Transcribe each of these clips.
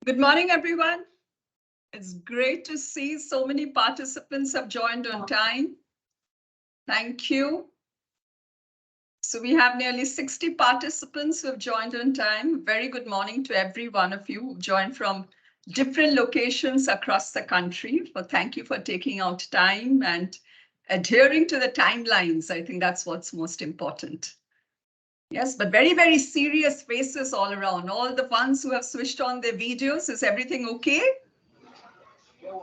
Good morning, everyone. It's great to see so many participants have joined on time. Thank you. So we have nearly 60 participants who have joined on time. Very good morning to every one of you who joined from different locations across the country. Thank you for taking out time and adhering to the timelines. I think that's what's most important. Yes, but very, very serious faces all around. All the ones who have switched on their videos, is everything okay?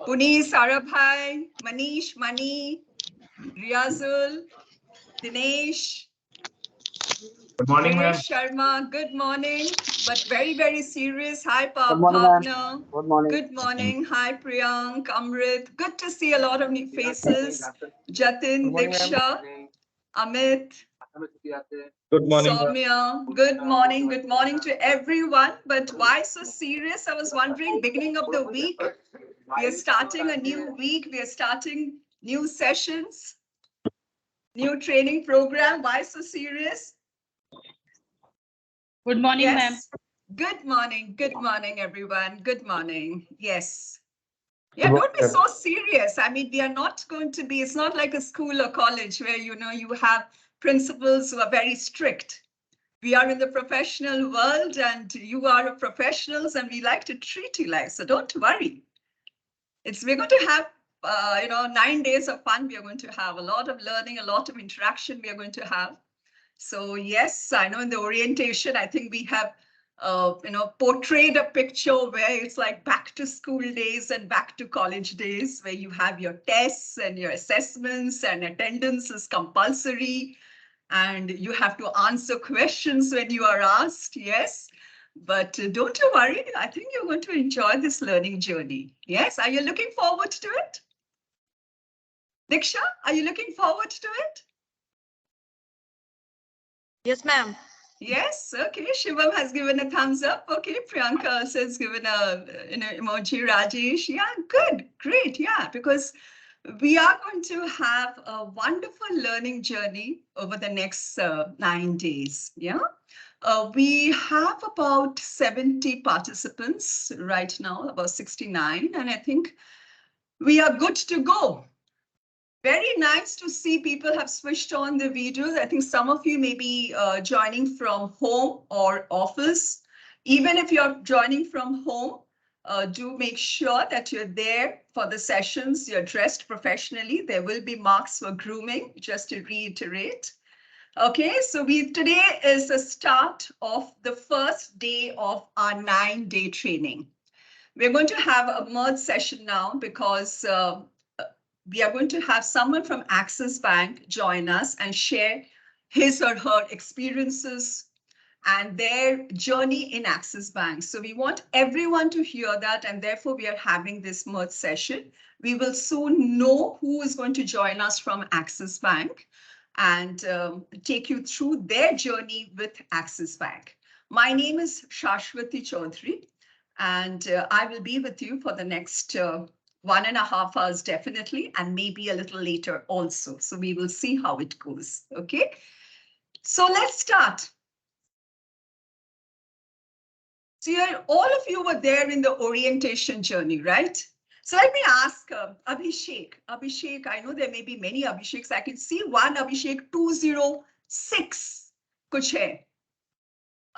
Puneet, Sarabhai, Manish, Mani, Riazul, Dinesh, Good morning, ma'am. Jayesh Sharma, good morning, but very, very serious. Hi, Good morning, ma'am. Bhavna. Good morning. Good morning. Hi, Priyank, Amrit. Good to see a lot of new faces. Jatin, Diksha, Amit, Good morning, ma'am. Soumya. Good morning. Good morning to everyone. But why so serious? I was wondering, beginning of the week, we are starting a new week. We are starting new sessions, new training program. Why so serious? Good morning, ma'am. Yes. Good morning. Good morning, everyone. Good morning. Yes. Yeah, don't be so serious. I mean, we are not going to be, it's not like a school or college where, you have principals who are very strict. We are in the professional world and you are professionals and we like to treat you like, so don't worry. We're going to have 9 days of fun. We are going to have a lot of learning, a lot of interaction we are going to have. So yes, I know in the orientation, I think we have portrayed a picture where it's like back to school days and back to college days, where you have your tests and your assessments and attendance is compulsory and you have to answer questions when you are asked. Yes. But don't you worry. I think you're going to enjoy this learning journey. Yes. Are you looking forward to it? Diksha, are you looking forward to it? Yes, ma'am. Yes. Okay. Shivam has given a thumbs up. Okay. Priyanka also has given a emoji. Rajesh. Yeah. Good. Great. Yeah. Because we are going to have a wonderful learning journey over the next 9 days. Yeah. We have about 70 participants right now, about 69, and I think we are good to go. Very nice to see people have switched on the videos. I think some of you may be joining from home or office. Even if you're joining from home, do make sure that you're there for the sessions, you're dressed professionally. There will be marks for grooming, just to reiterate. Okay, so today is the start of the first day of our 9-day training. We're going to have a merge session now because we are going to have someone from Axis Bank join us and share his or her experiences and their journey in Axis Bank. So we want everyone to hear that, and therefore we are having this merge session. We will soon know who is going to join us from Axis Bank and take you through their journey with Axis Bank. My name is Shashwati Chaudhary, and I will be with you for the next 1.5 hours, definitely, and maybe a little later also. So we will see how it goes. Okay. So let's start. So all of you were there in the orientation journey, right? So let me ask Abhishek. Abhishek, I know there may be many Abhisheks. I can see one Abhishek 206 kuch hai.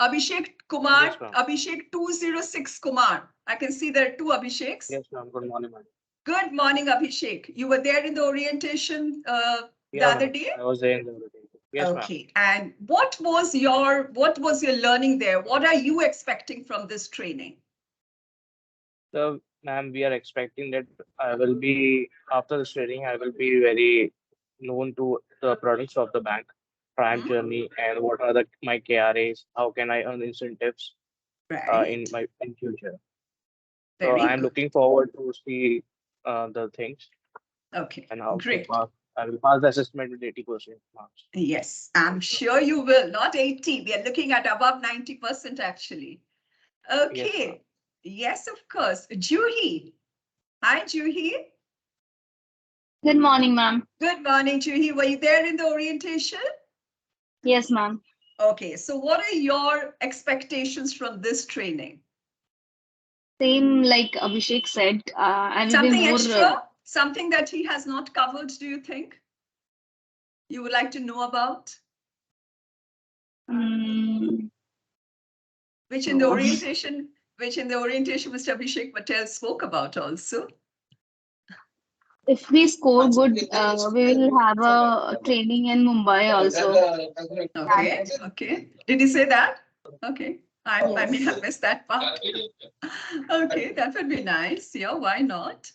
Abhishek Kumar, Yes, ma'am. Abhishek 206 Kumar. I can see there are two Abhisheks. Yes, ma'am. Good morning, ma'am. Good morning, Abhishek. You were there in the orientation the Yeah, other ma'am. day? I was there in the orientation. Yes, ma'am. Okay. And what was your learning there? What are you expecting from this training? So, ma'am, we are expecting that I will be, after this training, I will be very known to the products of the bank, Prime Mhm. Journey, and what are my KRAs, how can I earn incentives Right. in future. So Very I'm good. looking forward to see the things Okay. and how to Great. pass. I will pass the assessment with 80% marks. Yes, I'm sure you will. Not 80. We are looking at above 90% actually. Yes, ma'am. Okay. Yes, of course. Juhi. Hi, Juhi. Good morning, ma'am. Good morning, Juhi. Were you there in the orientation? Yes, ma'am. Okay. So what are your expectations from this training? Same like Abhishek said, I will Something be more. extra? Something that he has not covered, do you think? You would like to know about? Which in the No. orientation, Mr. Abhishek Patel spoke about also. If we score good, we will have a training in Mumbai also. Okay, okay. Did he say that? Okay. I may Yes. have missed that part. Okay, that would be nice. Yeah, why not?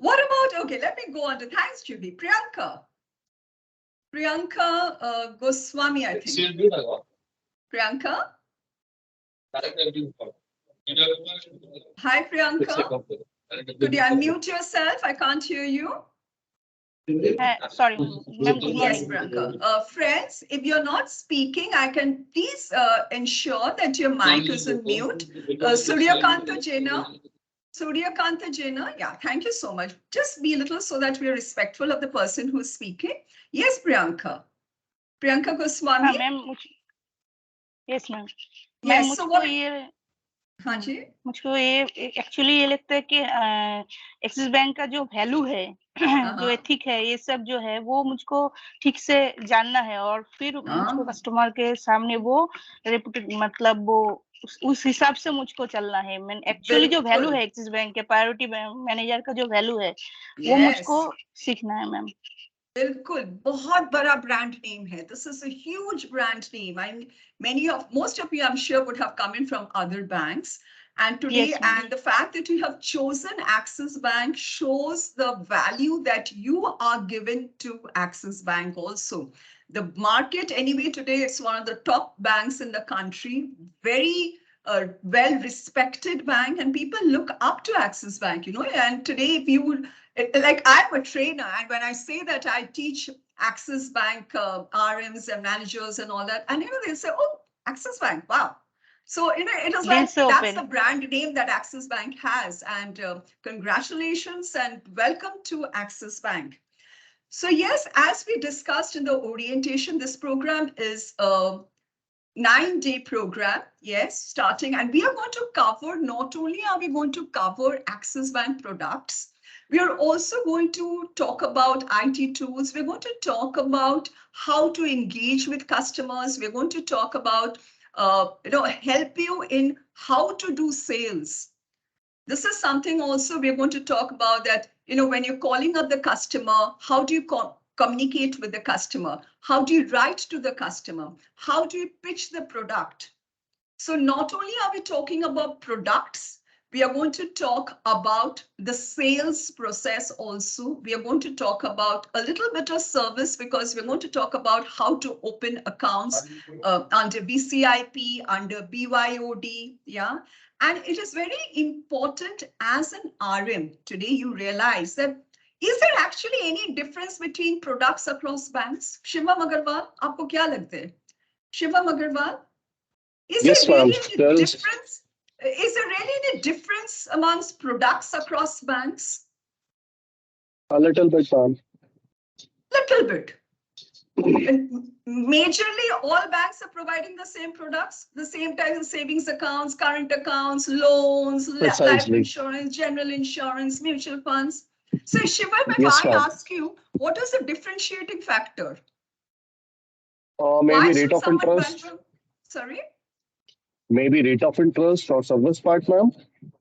What about, okay, let me go on to, thanks, Julie. Priyanka Goswami, I think. Priyanka? Hi, Priyanka. Could you unmute yourself? I can't hear you. Sorry, ma'am. Good Yes, morning. Priyanka. Friends, if you're not speaking, I can please ensure that your mic is on mute. Suryakanta Jena, yeah, thank you so much. Just be a little so that we are respectful of the person who's speaking. Yes, Priyanka. Priyanka Goswami. Ma'am yes ma'am Yes, so मुझको what? ये हाँ जी. मुझको ये actually ये लगता है कि axis bank का जो वैल्यू है जो एथिक है ये सब जो है वो मुझको ठीक से जानना है और फिर मुझको कस्टमर के सामने वो रेपुटेड मतलब वो उस हिसाब से मुझको चलना है। मैं एक्चुअली जो वैल्यू है एक्सिस बैंक के प्रायोरिटी मैनेजर का जो वैल्यू है वो मुझको सीखना है मैम। बिल्कुल, बहुत बड़ा brand name है. This is a huge brand name. Most of you, I'm sure, would have come in from other banks. And today, Yes, and the fact that you have chosen Axis Bank shows the value that you are given to Axis Bank also. The market, anyway, today, it's one of the top banks in the country. Very well-respected bank, and people look up to Axis Bank, you know. And today, if you would, like I'm a trainer, and when I say that I teach Axis Bank RMs and managers and all that, and you know, they say, oh, Axis Bank, wow. So, you know, it is like, that's the brand name that Axis Bank has. And congratulations and welcome to Axis Bank. So yes, as we discussed in the orientation, this program is a 9-day program, yes, starting, and we are going to cover, not only are we going to cover Axis Bank products, we are also going to talk about IT tools. We're going to talk about how to engage with customers. We're going to talk about, help you in how to do sales. This is something also we're going to talk about that, you know, when you're calling up the customer, how do you communicate with the customer? How do you write to the customer? How do you pitch the product? So not only are we talking about products, we are going to talk about the sales process also. We are going to talk about a little bit of service because we're going to talk about how to open accounts under BCIP, under BYOD, yeah. And it is very important as an RM today, you realize that is there actually any difference between products across banks? Shivam Agarwal, aapko kya lagta hai? Shivam Agarwal, is there really any difference? Is there really any difference amongst products across banks? A little bit, ma'am. Little bit. Majorly, all banks are providing the same products, the same type of savings accounts, current accounts, loans, life insurance, general insurance, mutual funds. So Shivam, if I ask you, what is the differentiating factor? Maybe rate of interest. Sorry? Maybe rate of interest or service part, ma'am.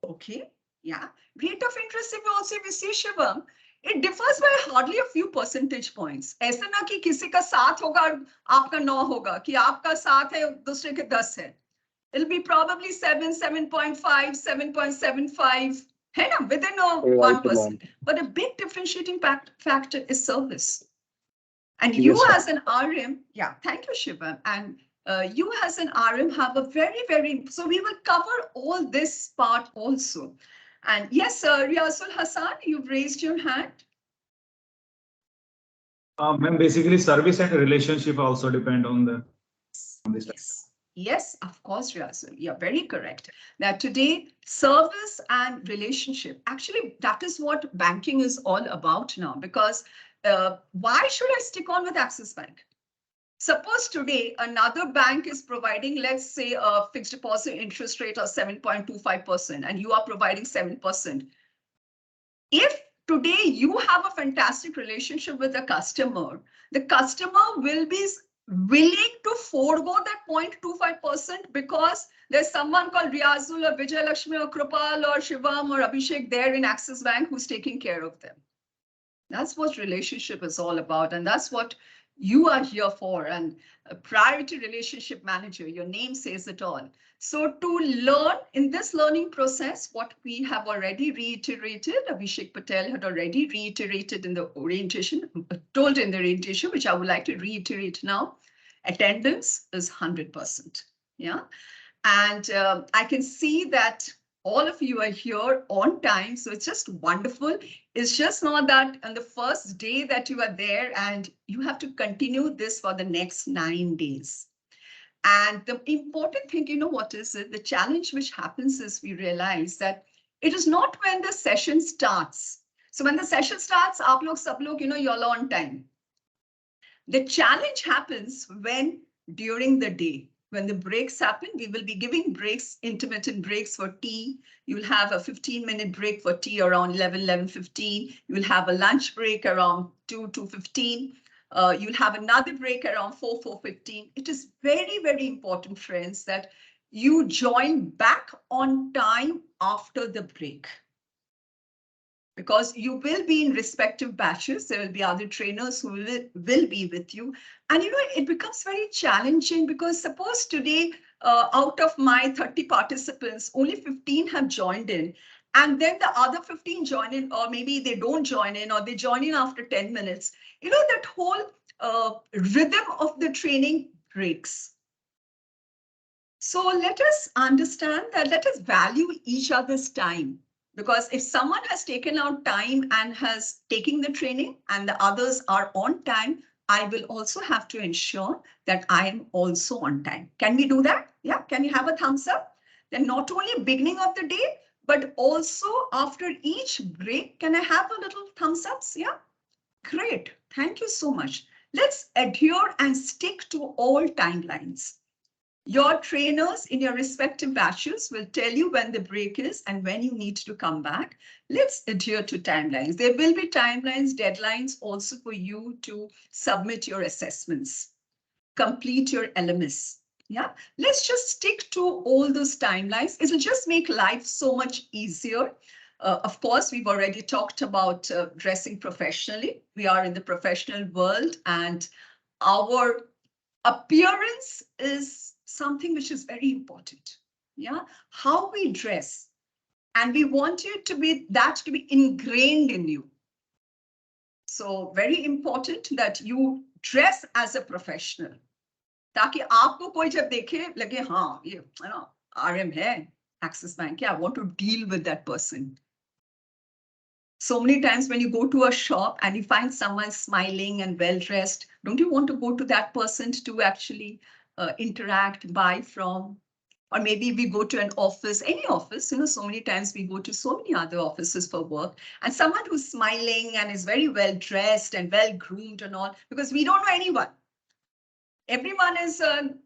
Okay, yeah. Rate of interest, if we see Shivam, it differs by hardly a few percentage points. ऐसा ना कि किसी का 7 होगा आपका 9 होगा, कि आपका 7 है दूसरे के 10 है. It'll be probably 7, 7.5, 7.75, है ना, within a 1%. But a big differentiating factor is service. And you as an RM, yeah, thank you, Shivam. And you as an RM have a very, so we will cover all this part also. And yes, Riazul Hassan, you've raised your hand. Ma'am, basically service and relationship also depend on this. Yes, of course, Riazul, you're very correct. That today, service and relationship, actually, that is what banking is all about now. Because why should I stick on with Axis Bank? Suppose today another bank is providing, let's say, a fixed deposit interest rate of 7.25%, and you are providing 7%. If today you have a fantastic relationship with the customer will be willing to forego that 0.25% because there's someone called Riazul or Vijay Lakshmi or Krupal or Shivam or Abhishek there in Axis Bank who's taking care of them. That's what relationship is all about. And that's what you are here for. And a priority relationship manager, your name says it all. So to learn in this learning process, what we have already reiterated, Abhishek Patel had already reiterated in the orientation, told in the orientation, which I would like to reiterate now, attendance is 100%. Yeah. And I can see that all of you are here on time. So it's just wonderful. It's just not that on the first day that you are there and you have to continue this for the next 9 days. And the important thing, you know what is it? The challenge which happens is we realize that it is not when the session starts. So when the session starts, aap log, sab log, you know, you're on time. The challenge happens when during the day, when the breaks happen, we will be giving breaks, intermittent breaks for tea. You will have a 15-minute break for tea around 11:15. You will have a lunch break around 2:15. You'll have another break around 4:15. It is very, very important, friends, that you join back on time after the break. Because you will be in respective batches. There will be other trainers who will be with you. And, you know, it becomes very challenging because suppose today, out of my 30 participants, only 15 have joined in. And then the other 15 join in, or maybe they don't join in, or they join in after 10 minutes. You know, that whole rhythm of the training breaks. So let us understand that, let us value each other's time. Because if someone has taken out time and has taken the training and the others are on time, I will also have to ensure that I am also on time. Can we do that? Yeah, can you have a thumbs up? Then not only beginning of the day, but also after each break, can I have a little thumbs ups? Yeah, great. Thank you so much. Let's adhere and stick to all timelines. Your trainers in your respective batches will tell you when the break is and when you need to come back. Let's adhere to timelines. There will be timelines, deadlines also for you to submit your assessments, complete your LMS. Yeah, let's just stick to all those timelines. It'll just make life so much easier. Of course, we've already talked about dressing professionally. We are in the professional world and our appearance is something which is very important. Yeah, how we dress, and we want you to be that to be ingrained in you. So very important that you dress as a professional. ताकि आपको कोई जब देखे लगे हाँ ये ना RM है Axis Bank, I want to deal with that person. So many times when you go to a shop and you find someone smiling and well-dressed, don't you want to go to that person to actually interact, buy from? Or maybe we go to an office, any office, you know, so many times we go to so many other offices for work, and someone who's smiling and is very well-dressed and well-groomed and all, because we don't know anyone. Everyone is an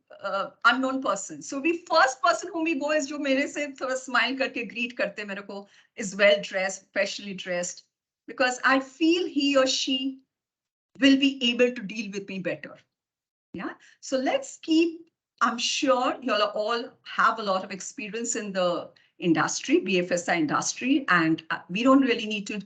unknown person. So the first person whom we go is jo mere se thoda smile karke greet karte mere ko, is well-dressed, professionally dressed, because I feel he or she will be able to deal with me better. Yeah. So let's keep, I'm sure you'll all have a lot of experience in the industry, BFSI industry, and we don't really need to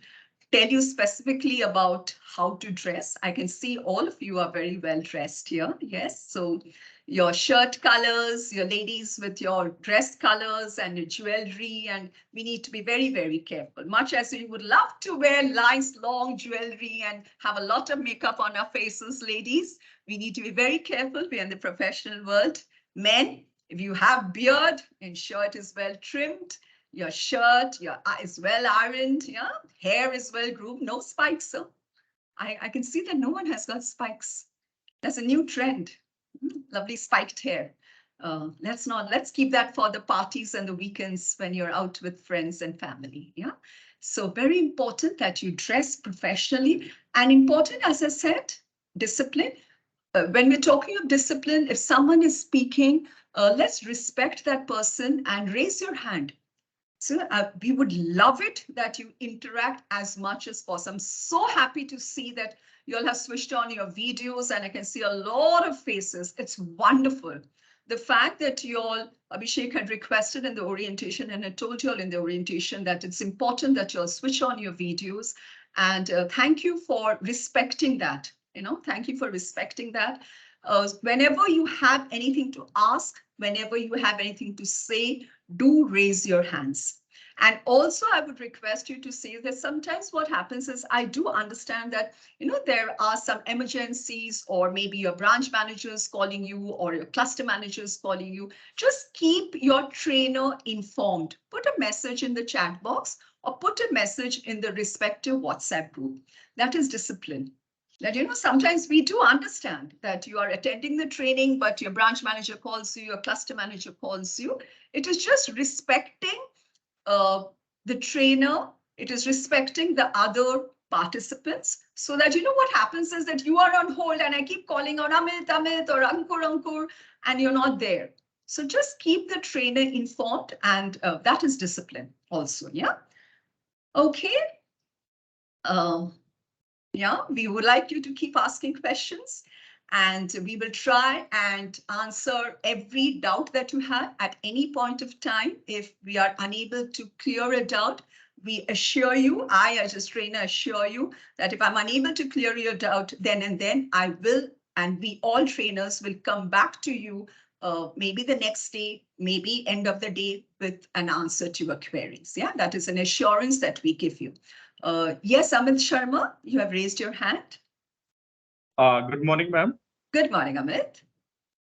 tell you specifically about how to dress. I can see all of you are very well dressed here. Yes, so your shirt colors, your ladies with your dress colors and your jewelry, and we need to be very, very careful. Much as we would love to wear nice long jewelry and have a lot of makeup on our faces, ladies, we need to be very careful. We're in the professional world. Men, if you have beard, ensure it is well trimmed. Your shirt, your is well ironed, yeah. Hair is well groomed, no spikes. So I can see that no one has got spikes. That's a new trend. Lovely spiked hair. Let's keep that for the parties and the weekends when you're out with friends and family. Yeah. So very important that you dress professionally, and important, as I said, discipline. when we're talking of discipline, if someone is speaking, let's respect that person and raise your hand. So we would love it that you interact as much as possible. I'm so happy to see that you all have switched on your videos and I can see a lot of faces. It's wonderful. The fact that you all, Abhishek had requested in the orientation, and I told you all in the orientation that it's important that you all switch on your videos. And thank you for respecting that. Thank you for respecting that. Whenever you have anything to ask, whenever you have anything to say, do raise your hands. And also, I would request you to say that sometimes what happens is I do understand that, there are some emergencies, or maybe your branch managers calling you or your cluster managers calling you. Just keep your trainer informed. Put a message in the chat box or put a message in the respective WhatsApp group. That is discipline. That, sometimes we do understand that you are attending the training, but your branch manager calls you, your cluster manager calls you. It is just respecting the trainer. It is respecting the other participants, so that, what happens is that you are on hold and I keep calling out Amit or Ankur, and you're not there. So just keep the trainer informed, and that is discipline also. Yeah. Okay. Yeah, we would like you to keep asking questions, and we will try and answer every doubt that you have at any point of time. If we are unable to clear a doubt, we assure you, I as a trainer assure you that if I'm unable to clear your doubt then and then, I will, and we all trainers will come back to you maybe the next day, maybe end of the day, with an answer to your queries. Yeah, that is an assurance that we give you. Yes, Amit Sharma, you have raised your hand. Good morning, ma'am. Good morning, Amit.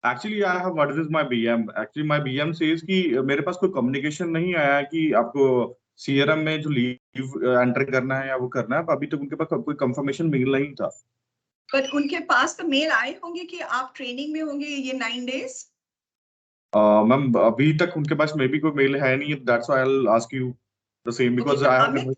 Actually, I have what is my BM. Actually, my BM says कि मेरे पास कोई communication नहीं आया कि आपको CRM में जो leave enter करना है या वो करना है, अभी तक उनके पास कोई confirmation mail नहीं था. But उनके पास तो mail आए होंगे कि आप training में होंगे ये 9 days. मैम अभी तक उनके पास maybe कोई mail है नहीं. That's why I'll ask you the same because okay, I have.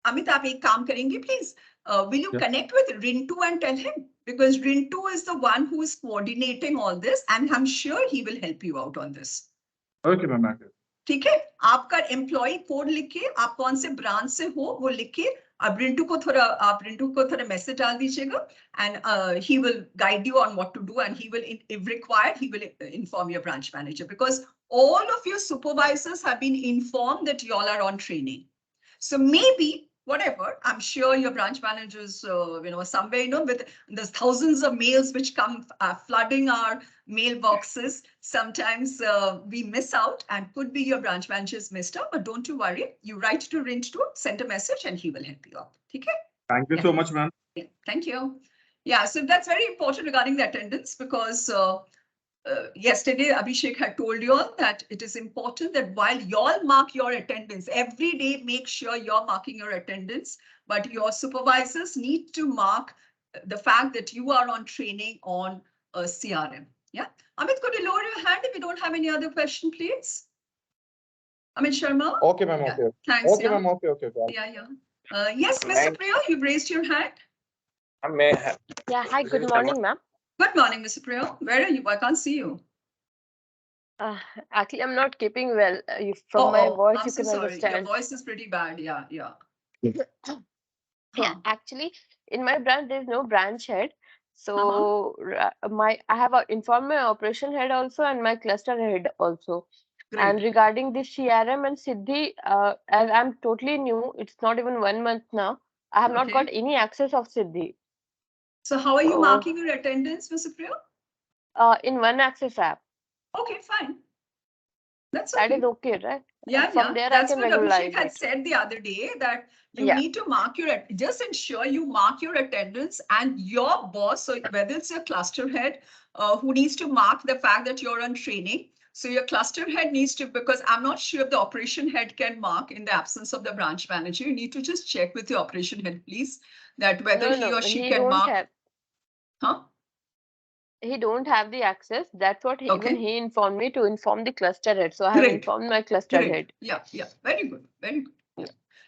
Amit, आप एक काम करेंगे, please. Will you connect with Rintu and tell him? Because Rintu is the one who is coordinating all this, and I'm sure he will help you out on this. Okay, ma'am. ठीक है, आपका employee code लिखे, आप कौन से branch से हो वो लिखे, आप Rintu को थोड़ा message डाल दीजिएगा, and he will guide you on what to do, and he will, if required, he will inform your branch manager, because all of your supervisors have been informed that you all are on training. So maybe, whatever, I'm sure your branch managers, somewhere, with the thousands of mails which come flooding our mailboxes, sometimes we miss out, and could be your branch managers missed out, but don't you worry. You write to Rintu, send a message, and he will help you out. Okay? Thank you so much, ma'am. Yeah, thank you. Yeah, so that's very important regarding the attendance, because yesterday, Abhishek had told you all that it is important that while you all mark your attendance, every day make sure you're marking your attendance, but your supervisors need to mark the fact that you are on training on CRM. Yeah. Amit, could you lower your hand if you don't have any other question, please? Amit Sharma? Okay, ma'am. Yeah. Okay. Thanks. Okay, yeah. ma'am. Okay. Yeah. Yes, Mr. Priya, you've raised your hand. Yeah, hi, good morning, ma'am. Good morning, Mr. Priya. Where are you? I can't see you. Actually, I'm not keeping well. From my voice, you can understand. Your voice is pretty bad. Yeah. Yeah, actually, in my branch, there's no branch head. So I have informed my operation head also and my cluster head also. Great. And regarding the CRM and Siddhi, as I'm totally new, it's not even 1 month now. I have not got any access of Siddhi. So how are you marking your attendance, Mr. Priya? In One Access app. Okay, fine. That's okay. That is okay, right? Yeah, From there that's I can what regularize Abhishek had it. said the other day, that you need to mark just ensure you mark your attendance, and your boss, so whether it's your cluster head who needs to mark the fact that you're on training. So your cluster head needs to, because I'm not sure if the operation head can mark in the absence of the branch manager. You need to just check with your operation head, please, that whether he or she can mark. He don't have the access. That's what even he informed me to inform the cluster head. So I have informed my cluster head. Yeah. Very good.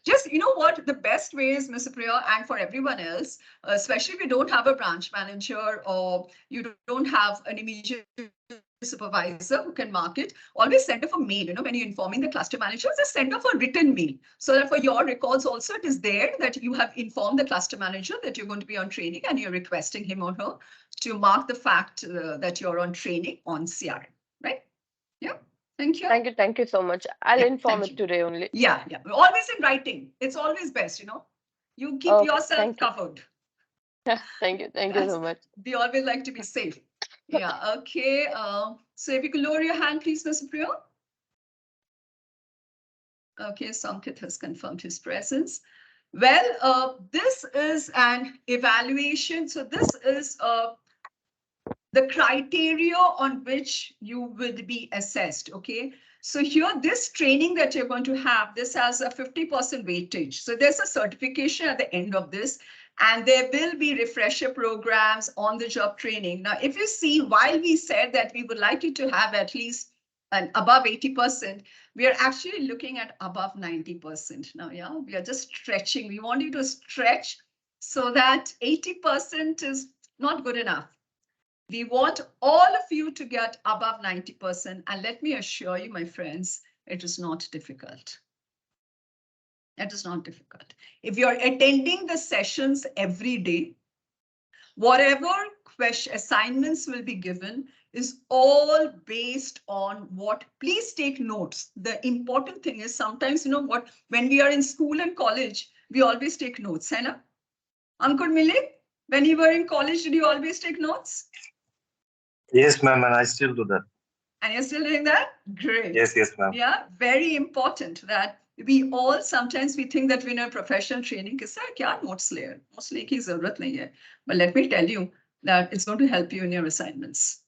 Just, you know what, the best way is, Ms. Priya, and for everyone else, especially if you don't have a branch manager or you don't have an immediate supervisor who can mark it, always send off a mail. You know, when you're informing the cluster manager, just send off a written mail so that for your records also it is there that you have informed the cluster manager that you're going to be on training and you're requesting him or her to mark the fact that you're on training on CRM, right? Yeah. Thank you. Thank you so much. I'll inform it today only. Yeah. Always in writing. It's always best, you know. You keep yourself covered. Thank you so much. We always like to be safe. Yeah, okay. So if you could lower your hand, please, Ms. Priya. Okay, Samkit has confirmed his presence. Well, this is an evaluation. So this is the criteria on which you would be assessed, okay? So here, this training that you're going to have, this has a 50% weightage. So there's a certification at the end of this, and there will be refresher programs, on-the-job training. Now, if you see, while we said that we would like you to have at least an above 80%, we are actually looking at above 90% now, yeah? We are just stretching. We want you to stretch so that 80% is not good enough. We want all of you to get above 90%. And let me assure you, my friends, it is not difficult. It is not difficult. If you're attending the sessions every day, whatever assignments will be given is all based on what, please take notes. The important thing is sometimes, you know what, when we are in school and college, we always take notes, hai na? Ankur Milik, when you were in college, did you always take notes? Yes, ma'am, and I still do that. And you're still doing that? Great. Yes, ma'am. Yeah, very important that we all, sometimes we think that we're in a professional training, kya notes layer? Notes leke ki zarurat nahi hai. But let me tell you that it's going to help you in your assignments.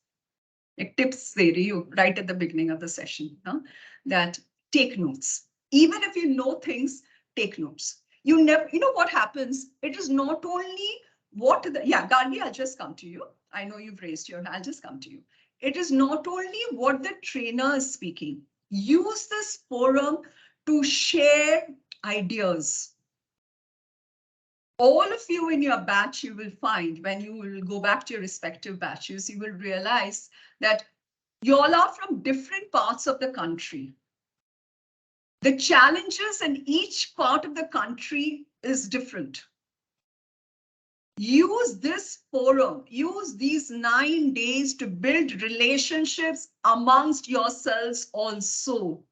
Like tips de rahi hu right at the beginning of the session, huh? That take notes. Even if you know things, take notes. You never, you know what happens? It is not only what the, yeah, Gargi, I'll just come to you. I know you've raised your hand, I'll just come to you. It is not only what the trainer is speaking. Use this forum to share ideas. All of you in your batch, you will find when you will go back to your respective batches, you will realize that you all are from different parts of the country. The challenges in each part of the country is different. Use this forum, use these 9 days to build relationships amongst yourselves also.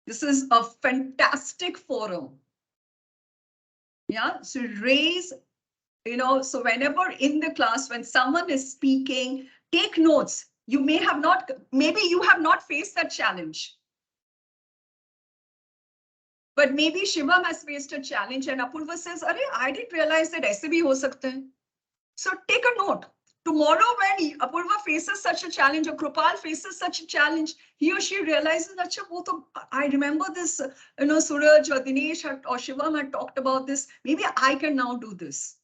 This is a fantastic forum. Yeah, so raise, you know, so whenever in the class, when someone is speaking, take notes. You may have not, maybe you have not faced that challenge. But maybe Shivam has faced a challenge and Apurva says, I didn't realize that aise bhi ho sakte hain. So take a note. Tomorrow when Apurva faces such a challenge or Krupal faces such a challenge, he or she realizes that I remember this, you know, Suraj or Dinesh or Shivam had talked about this. Maybe I can now do this.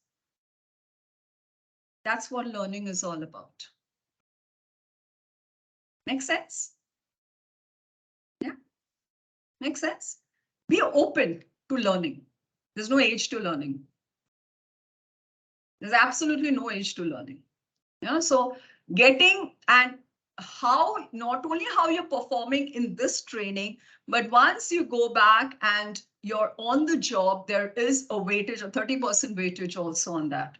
That's what learning is all about. Make sense? Yeah. Make sense? Be open to learning. There's no age to learning. There's absolutely no age to learning. Yeah, so getting and how, not only how you're performing in this training, but once you go back and you're on the job, there is a weightage, a 30% weightage also on that.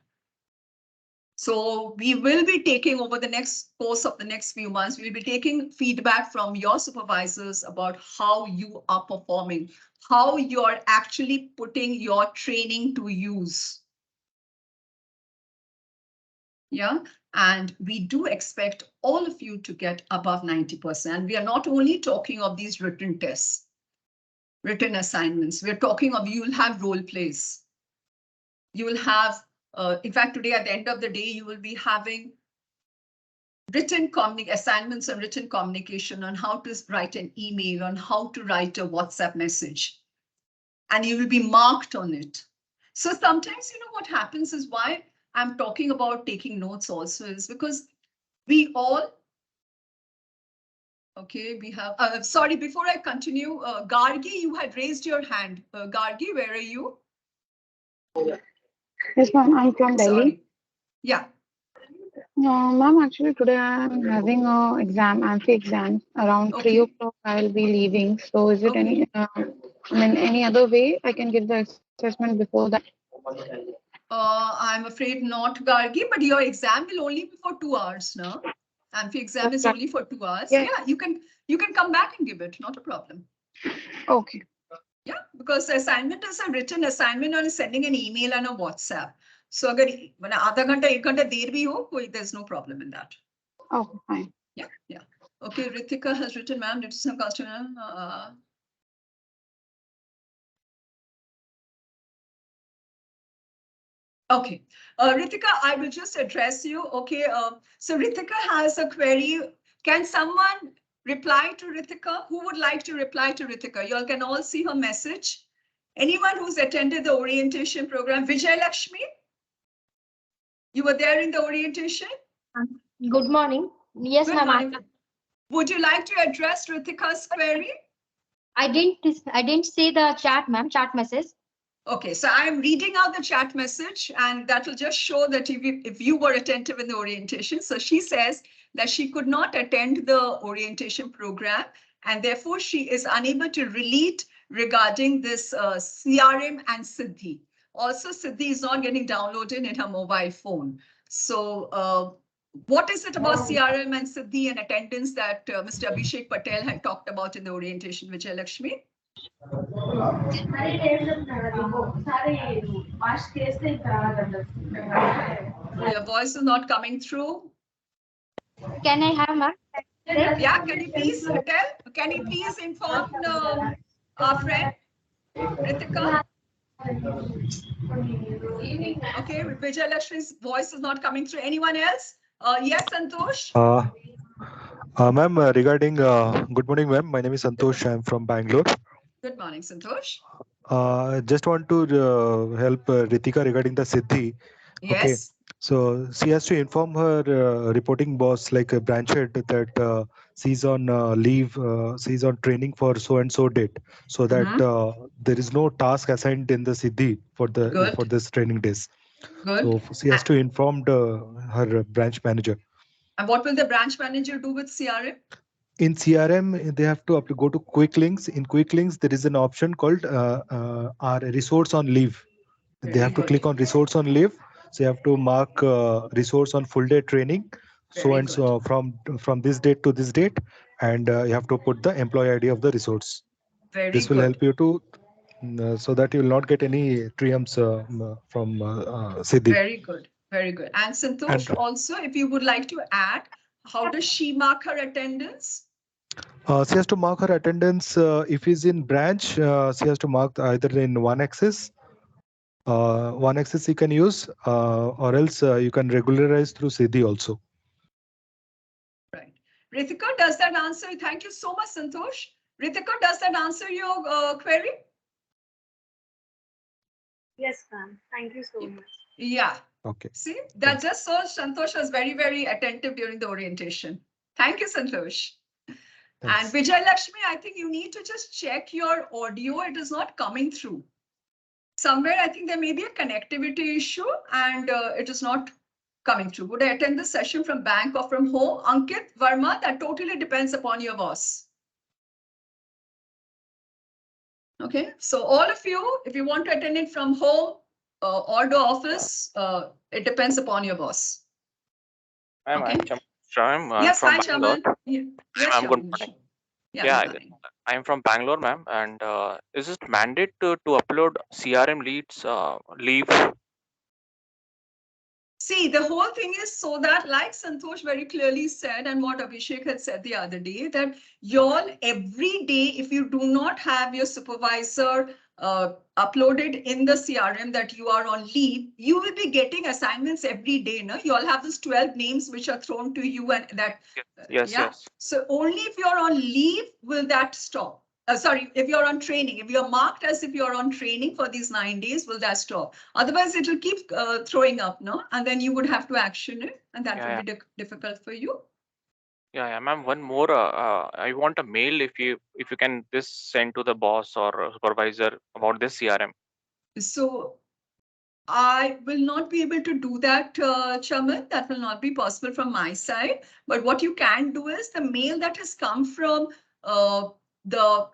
So we will be taking over the next course of the next few months, we'll be taking feedback from your supervisors about how you are performing, how you're actually putting your training to use. Yeah, and we do expect all of you to get above 90%. And we are not only talking of these written tests, written assignments, we're talking of, you will have role plays. You will have, in fact, today at the end of the day, you will be having written assignments and written communication on how to write an email, on how to write a WhatsApp message. And you will be marked on it. So sometimes, you know, what happens is why I'm talking about taking notes also is because we all Okay, we have, sorry, before I continue, Gargi, you had raised your hand. Gargi, where are you? Yes, ma'am. I'm from Delhi. Sorry. Yeah. Ma'am, actually today I'm having a exam, amphi exam. Around 3 Okay. o'clock I will be leaving. So is it Okay. any other way I can give the assessment before that? I'm afraid not, Gargi, but your exam will only be for 2 hours now. Amphi exam is only for 2 hours. Yeah. Yeah, you can come back and give it, not a problem. Okay. Yeah, because the assignment is a written assignment or sending an email and a WhatsApp. So agar आधा घंटा 1 घंटा देर भी हो, there's no problem in that. Okay, fine. Yeah, yeah. Okay, Ritika has written, ma'am, due to some customer. Okay, Ritika, I will just address you. Okay, so Ritika has a query. Can someone reply to Ritika? Who would like to reply to Ritika? You all can all see her message. Anyone who's attended the orientation program? Vijay Lakshmi? You were there in the orientation? Good morning. Yes, Good ma'am. morning. Would you like to address Ritika's query? I didn't see the chat, ma'am, chat message. Okay, so I'm reading out the chat message and that will just show that if you were attentive in the orientation. So she says that she could not attend the orientation program and therefore she is unable to relate regarding this CRM and Siddhi. Also, Siddhi is not getting downloaded in her mobile phone. So what is it about CRM and Siddhi and attendance that Mr. Abhishek Patel had talked about in the orientation, Vijay Lakshmi? Your voice is not coming through. Can I have, ma'am? Yeah, can you please tell? Can you please inform our friend, Ritika? Okay, Vijay Lakshmi's voice is not coming through. Anyone else? Yes, Santosh? Ma'am, regarding, good morning, ma'am. My name is Santosh. I'm from Bangalore. Good morning, Santosh. Just want to help Ritika regarding the Siddhi. Yes. Okay. So she has to inform her reporting boss, like a branch head, that she's on leave, she's on training for so and so date, so that there is no task assigned in the Siddhi for this training days. Good. So she has to inform her branch manager. And what will the branch manager do with CRM? In CRM, they have to go to quick links. In quick links, there is an option called our resource on leave. They have to click on resource on leave. So you have to mark resource on full day training. So from this date to this date, and you have to put the employee ID of the resource. This will help you to so that you will not get any triumphs from Siddhi. Very good. Very good. And Santosh, also, if you would like to add, how does she mark her attendance? She has to mark her attendance. If he's in branch, she has to mark either in one axis. One axis you can use, or else you can regularize through Siddhi also. Right. Ritika, does that answer? Thank you so much, Santosh. Ritika, does that answer your query? Yes, ma'am. Thank you so much. Yeah. Okay. See, that just shows Santosh was very, very attentive during the orientation. Thank you, Santosh. Thanks. And Vijay Lakshmi, I think you need to just check your audio. It is not coming through. Somewhere, I think there may be a connectivity issue and it is not coming through. Would I attend the session from bank or from home? Ankit Verma, that totally depends upon your boss. Okay, so all of you, if you want to attend it from home or the office, it depends upon your boss. I'm from Yes, hi, Bangalore. Chaman. Yes, Ma'am, good morning. Yeah, I'm from Bangalore, ma'am. And is it mandate to upload CRM leads leave? See, the whole thing is so that, like Santosh very clearly said, and what Abhishek had said the other day, that y'all every day, if you do not have your supervisor uploaded in the CRM that you are on leave, you will be getting assignments every day. No, you all have these 12 names which are thrown to you, and that. Yes. So only if you're on leave will that stop. Sorry, if you're on training, if you're marked as if you're on training for these 9 days, will that stop? Otherwise, it will keep throwing up, no? And then you would have to action it, and that would be difficult for you. Yeah, ma'am. One more. I want a mail if you can just send to the boss or supervisor about this CRM. So I will not be able to do that, Chaman. That will not be possible from my side. But what you can do is the mail that has come from the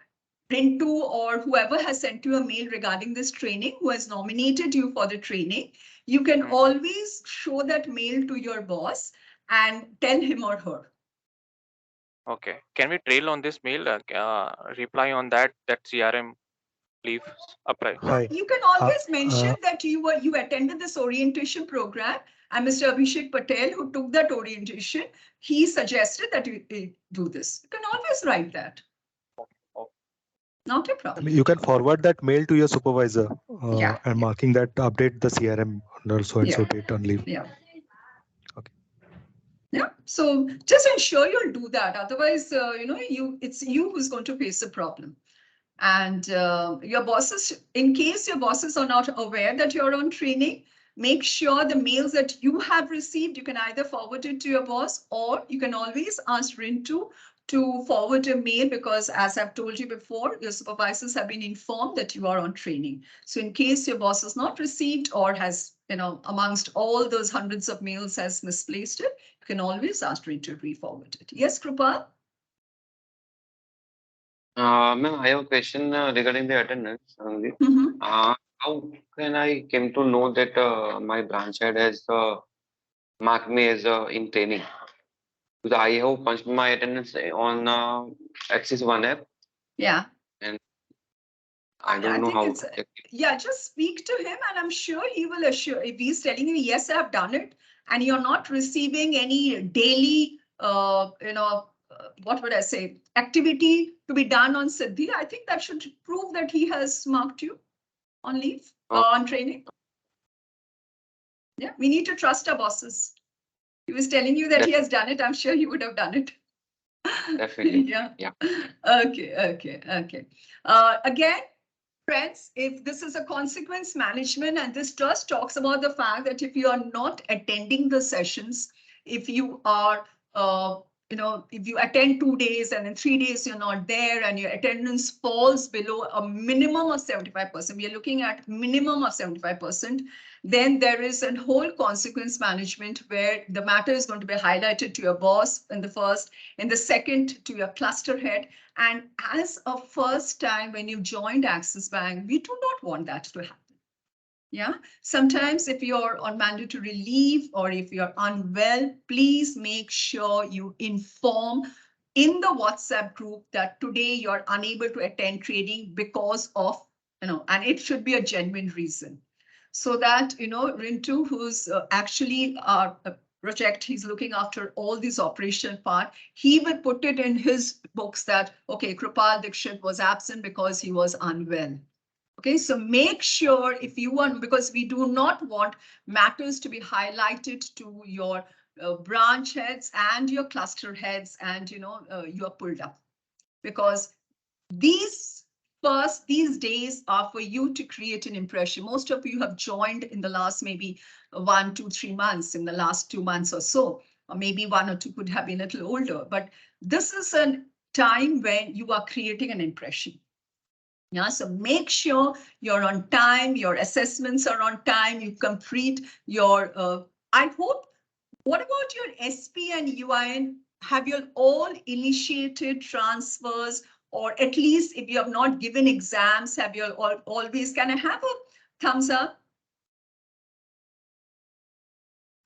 Rintu or whoever has sent you a mail regarding this training, who has nominated you for the training, you can always show that mail to your boss and tell him or her. Okay. Can we trail on this mail? Reply on that CRM leave apply. Hi. You can always mention that you attended this orientation program, and Mr. Abhishek Patel, who took that orientation, he suggested that you do this. You can always write that. Not a problem. You can forward that mail to your supervisor Yeah. and marking that update the CRM on so and so date on leave. Yeah. Okay. Yeah. So just ensure you'll do that. Otherwise, it's you who's going to face the problem. And your bosses, in case your bosses are not aware that you're on training, make sure the mails that you have received, you can either forward it to your boss, or you can always ask Rintu to forward a mail, because as I've told you before, your supervisors have been informed that you are on training. So in case your boss has not received or has, amongst all those hundreds of mails has misplaced it, you can always ask Rintu to re-forward it. Yes, Krupal? Ma'am, I have a question regarding the attendance only. How can I came to know that my branch head has marked me as in training? Because I have punched my attendance on Axis One app. Yeah. And I don't know how to check it. Yeah, just speak to him, and I'm sure he will assure. If he's telling you, yes, I've done it, and you're not receiving any daily, what would I say, activity to be done on Siddhi, I think that should prove that he has marked you on leave, on training. Yeah, we need to trust our bosses. He was telling you that he has done it. I'm sure he would have done it. Definitely. Yeah. Yeah. Okay. Again, friends, if this is a consequence management, and this just talks about the fact that if you are not attending the sessions, if you are, if you attend 2 days and in 3 days you're not there and your attendance falls below a minimum of 75%, we are looking at minimum of 75%, then there is a whole consequence management where the matter is going to be highlighted to your boss in the first, in the second to your cluster head. And as a first time when you joined Axis Bank, we do not want that to happen. Yeah, sometimes if you're on mandatory leave or if you're unwell, please make sure you inform in the WhatsApp group that today you're unable to attend training because of, and it should be a genuine reason. So that, Rintu, who's actually our project, he's looking after all these operational part, he will put it in his books that, okay, Krupal Dikshit was absent because he was unwell. Okay, so make sure if you want, because we do not want matters to be highlighted to your branch heads and your cluster heads, and you are pulled up, because these days are for you to create an impression. Most of you have joined in the last maybe 1, 2, 3 months, in the last 2 months or so, or maybe 1 or 2 could have been a little older, but this is a time when you are creating an impression. Yeah, so make sure you're on time, your assessments are on time, you complete your, I hope, what about your SP and UIN? Have you all initiated transfers, or at least if you have not given exams, have you always, can I have a thumbs up?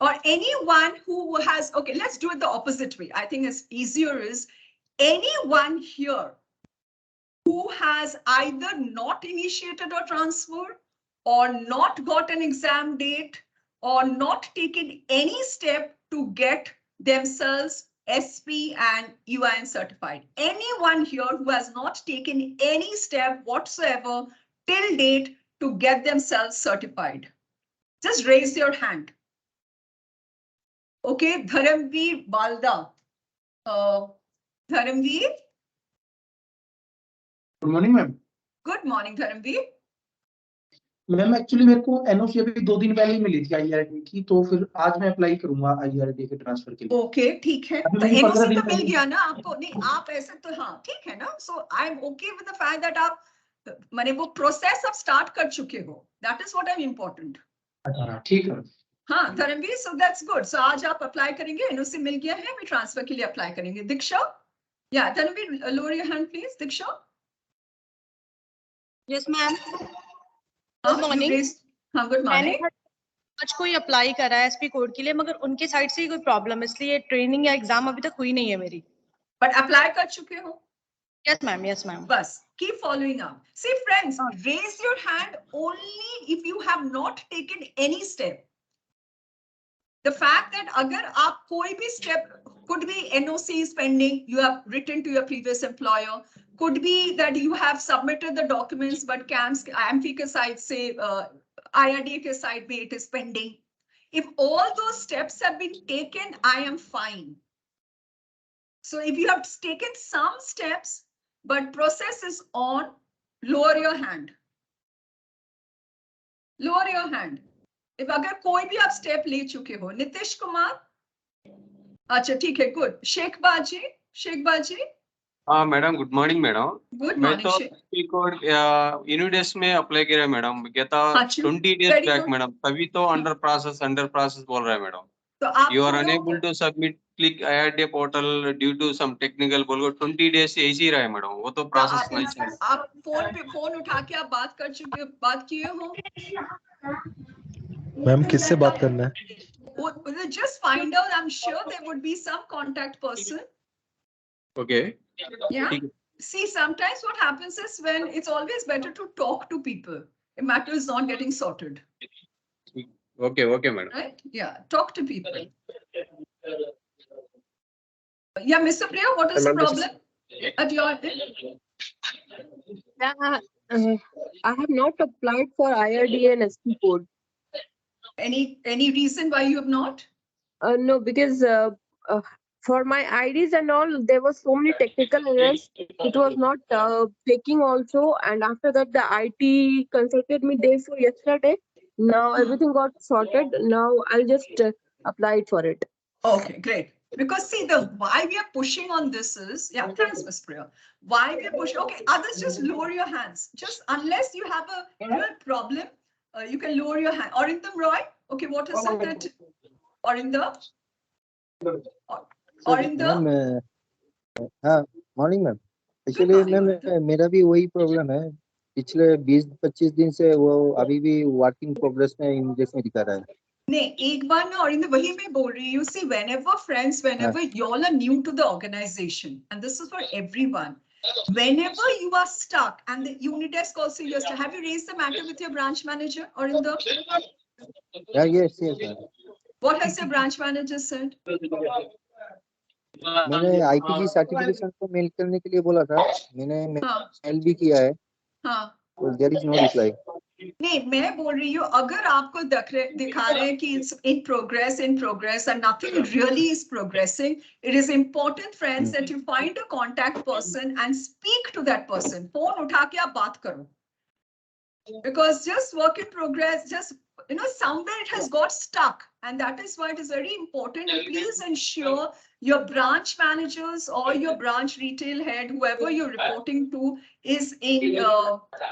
Or anyone who has, okay, let's do it the opposite way. I think it's easier is anyone here who has either not initiated a transfer or not got an exam date or not taken any step to get themselves SP and UIN certified. Anyone here who has not taken any step whatsoever till date to get themselves certified, just raise your hand. Okay, Dharamveer Balda. Dharamveer? Good morning, ma'am. Good morning, Dharamveer. Ma'am actually मेरे को NOC अभी 2 दिन पहले ही मिली थी IRD की, तो फिर आज मैं अप्लाई करूंगा IRD के ट्रांसफर के लिए। ओके ठीक है, अभी तो मेरी 15 एनओसी दिन तो मिल पहले। गया ना आपको? नहीं आप ऐसे तो हाँ ठीक है ना, so I am okay with the fact that आप माने वो प्रोसेस आप स्टार्ट कर चुके हो, that is what I am important. अच्छा ठीक है। हाँ Dharamvir, so that's good. So आज आप अप्लाई करेंगे, एनओसी मिल गया है, मैं ट्रांसफर के लिए अप्लाई करेंगे। दीक्षा, या Dharmveer lower your hand please. Diksha, yes ma'am, good morning. हाँ गुड मैंने मॉर्निंग। आज कोई अप्लाई करा है एसपी कोड के लिए, मगर उनके साइड से ही कोई प्रॉब्लम है, इसलिए ट्रेनिंग या एग्जाम अभी तक हुई नहीं है मेरी। बट अप्लाई कर चुके हो? Yes ma'am, yes ma'am. बस keep following up. See friends, raise your hand only if you have not taken any step. The fact that agar aap koi bhi step, could be NOC is pending, you have written to your previous employer, could be that you have submitted the documents but CAMS IMP ke side se IRD ke side mein it is pending. If all those steps have been taken, I am fine. So if you have taken some steps but process is on, lower your hand. Lower your hand. If अगर कोई भी आप step ले चुके हो। नीतीश कुमार, अच्छा ठीक है, गुड। शेख बाजी, शेख बाजी। हाँ madam, good morning madam. Good मैं मॉर्निंग तो शेख। कोड यूनिडेस में अप्लाई किया मैडम, गया 20 days very back good. Madam, तभी तो अंडर प्रोसेस बोल रहा है मैडम। तो आप you are unable to submit click IRD portal due to some technical बोल 20 डेज से ऐसे ही रहा है मैडम, वो तो प्रोसेस नहीं चल। आप फोन पे फोन उठा के आप बात कर चुके, बात किए हो? मैम किससे बात करना है? Just find out. I'm sure there would be some contact person. Okay. Yeah. See, sometimes what happens is when it's always better to talk to people. A matter is not getting sorted. Okay, okay, madam. Right? Yeah. Talk to people. Yeah, Mr. Priya, what is the problem at your end? I have not applied for IRD and SP code. Any reason why you have not? No, because for my IDs and all, there were so many technical errors. It was not taking also, and after that, the IT consulted me day before yesterday. Now everything got sorted. Now I'll just apply for it. Okay, great. Because see, the why we are pushing on this is, yeah, thanks, Ms. Priya. Why we are pushing? Okay, others just lower your hands. Just unless you have a real problem, you can lower your hand. Arindam Roy. Okay, what is it that Arindam? Arindam? हाँ morning ma'am. Actually ma'am मेरा भी वही problem है, पिछले 20-25 दिन से वो अभी भी वर्किंग प्रोग्रेस में इंडेक्स में दिखा रहा है। नहीं, एक बार ना अरिंदर वही मैं बोल रही हूँ। See, whenever y'all are new to the organization, and this is for everyone, whenever you are stuck, and the Unidesk also used to, have you raised the matter with your branch manager, Arindam? Yes, ma'am. What has your branch manager said? मैंने IPG certification को mail करने के लिए बोला था, मैंने mail भी किया है। हाँ। There is no reply. नहीं, मैं बोल रही हूँ अगर आपको दिखा रहे हैं कि it's in progress and nothing really is progressing, it is important, friends, that you find a contact person and speak to that person. Phone उठा के आप बात करो. Because just work in progress, just somewhere it has got stuck, and that is why it is very important. And please ensure your branch managers or your branch retail head, whoever you're reporting to, is in.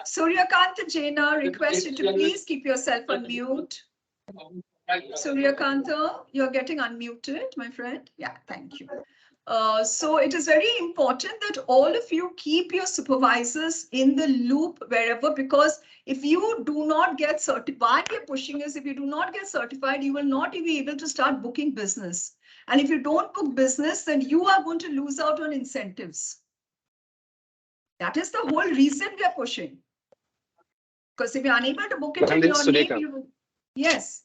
Suryakant Jaina, request you to please keep yourself on mute. Suryakanta, you're getting unmuted, my friend. Yeah, thank you. So it is very important that all of you keep your supervisors in the loop wherever, because if you do not get certified, why we're pushing is if you do not get certified, you will not be able to start booking business. And if you don't book business, then you are going to lose out on incentives. That is the whole reason we are pushing. Because if you're unable to book it in your name, you will. Yes.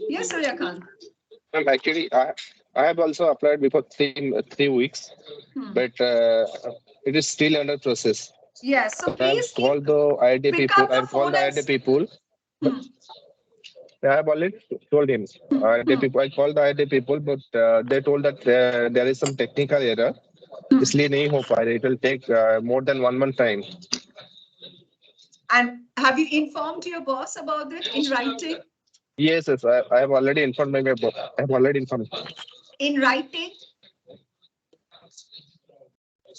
Yes, Suryakant. Actually, I have also applied before 3 weeks, but it is still under process. Yes, so please call the IRD people. I've called the IRD people. I have already told him. I called the IRD people, but they told that there is some technical error. इसलिए नहीं हो पा रहा. It will take more than 1 month time. And have you informed your boss about it in writing? Yes, yes. I have already informed my boss. I have already informed. In writing?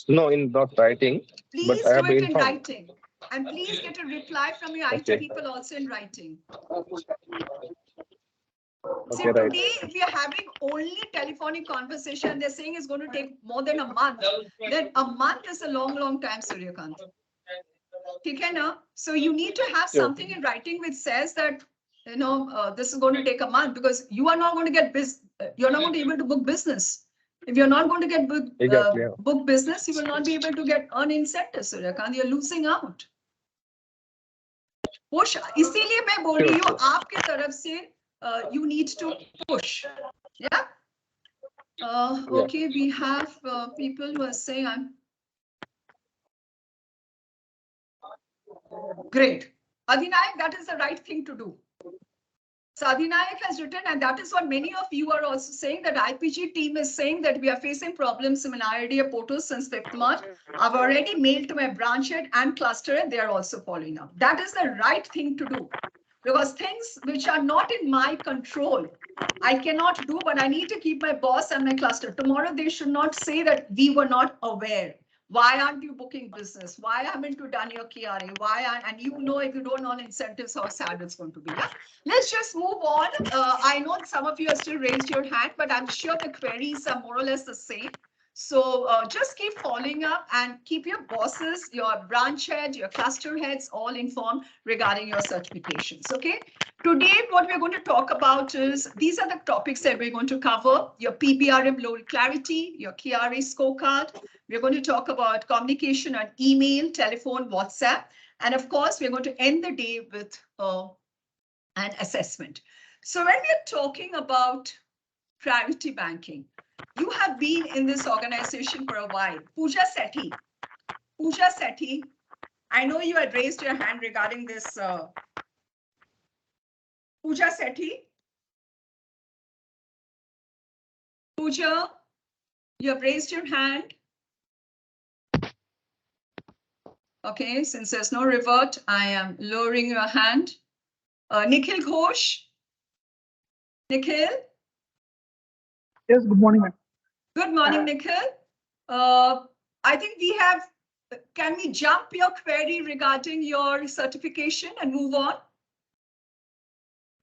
No, in not writing. Please but I do have it in informed. writing. And please get a reply from your IT Okay. people also in writing. See, Okay, right. today we are having only telephonic conversation. They're saying it's going to take more than a month. Then a month is a long, long time, Suryakant. Okay, now? So you need to have Sure. something in writing which says that, you know, this is going to take a month, because you are not going to get you're not going to be able to book business. If you're not going to get Exactly, yeah. book business, you will not be able to get earn incentives, Suryakant. You're losing out. Push. इसीलिए मैं बोल रही हूँ आपके तरफ से you need to push. Yeah. Okay, we have people who are saying great. Adinayak, that is the right thing to do. So Adinayak has written, and that is what many of you are also saying, that IPG team is saying that we are facing problems in IRDA portal since 5th March. I've already mailed to my branch head and cluster, and they are also following up. That is the right thing to do. Because things which are not in my control, I cannot do, but I need to keep my boss and my cluster. Tomorrow, they should not say that we were not aware. Why aren't you booking business? Why haven't you done your KRA? And you know, if you don't earn incentives, how sad it's going to be. Yeah? Let's just move on. I know some of you have still raised your hand, but I'm sure the queries are more or less the same. So just keep following up and keep your bosses, your branch head, your cluster heads all informed regarding your certifications. Okay. Today, what we're going to talk about is, these are the topics that we're going to cover: your PBRM load clarity, your KRA scorecard. We're going to talk about communication on email, telephone, WhatsApp. And of course, we're going to end the day with an assessment. So when we're talking about priority banking, you have been in this organization for a while. Pooja Sethi. Pooja Sethi, I know you had raised your hand regarding this. Pooja Sethi. Pooja, you have raised your hand. Okay, since there's no revert, I am lowering your hand. Nikhil Ghosh. Nikhil? Yes, good morning, ma'am. Good morning, Nikhil. I think we have, can we jump your query regarding your certification and move on?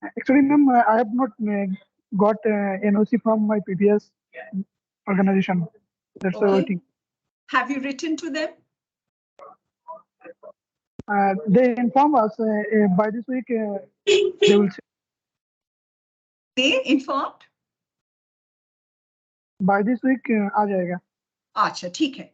Actually, ma'am, I have not got NOC from my previous organization. That's the thing. Have you written to them? They inform us by this week. They will say. They informed? By this week आ जाएगा. अच्छा, ठीक है.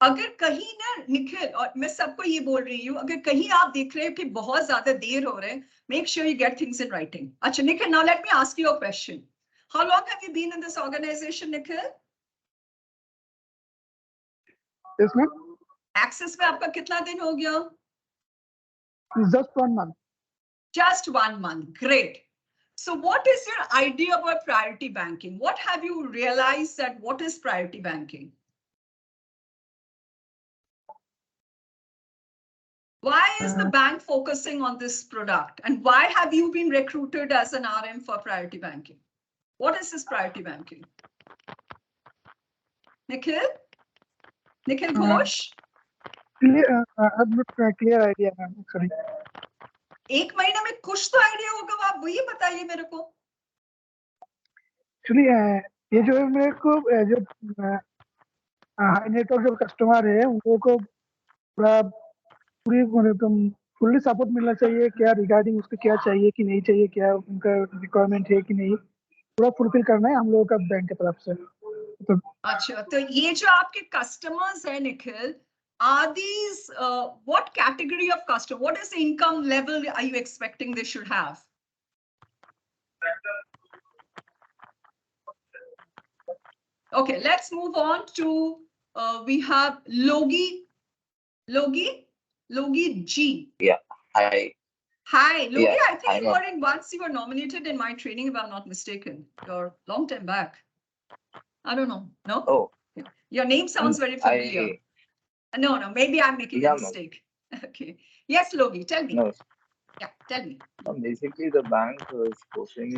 अगर कहीं ना निखिल, और मैं सबको ये बोल रही हूँ, अगर कहीं आप देख रहे हो कि बहुत ज्यादा देर हो रहे हैं, make sure you get things in writing. अच्छा, Nikhil, now let me ask you a question. How long have you been in this organization, Nikhil? Yes, ma'am. Access में आपका कितना दिन हो गया? Just 1 month. Just 1 month. Great. So what is your idea about priority banking? What have you realized that what is priority banking? Why is the bank focusing on this product? And why have you been recruited as an RM for priority banking? What is this priority banking? Nikhil? Nikhil Ghosh? I have not clear idea, ma'am. Sorry. एक महीने में कुछ तो idea होगा, आप वही बताइए मेरे को. Actually, ये जो है मेरे को जो हाई नेटवर्क जो कस्टमर है उनको पूरी मतलब फुल्ली सपोर्ट मिलना चाहिए. क्या रिगार्डिंग उसको क्या चाहिए कि नहीं चाहिए, क्या उनका रिक्वायरमेंट है कि नहीं, पूरा फुलफिल करना है हम लोगों का बैंक की तरफ से. तो अच्छा, तो ये जो आपके कस्टमर्स है Nikhil, are these what category of customer, what is the income level are you expecting they should have? Okay, let's move on to we have Logi G. Yeah, hi. Hi, Logi. Yeah, I think hi, you were in once you were nominated in my training, if I'm not mistaken. You're long time back. I don't know. No? Oh. Your name sounds very familiar. No, maybe I'm making a mistake. Okay. Yes, Logi, tell me. No, Yeah, tell me. basically the bank is focusing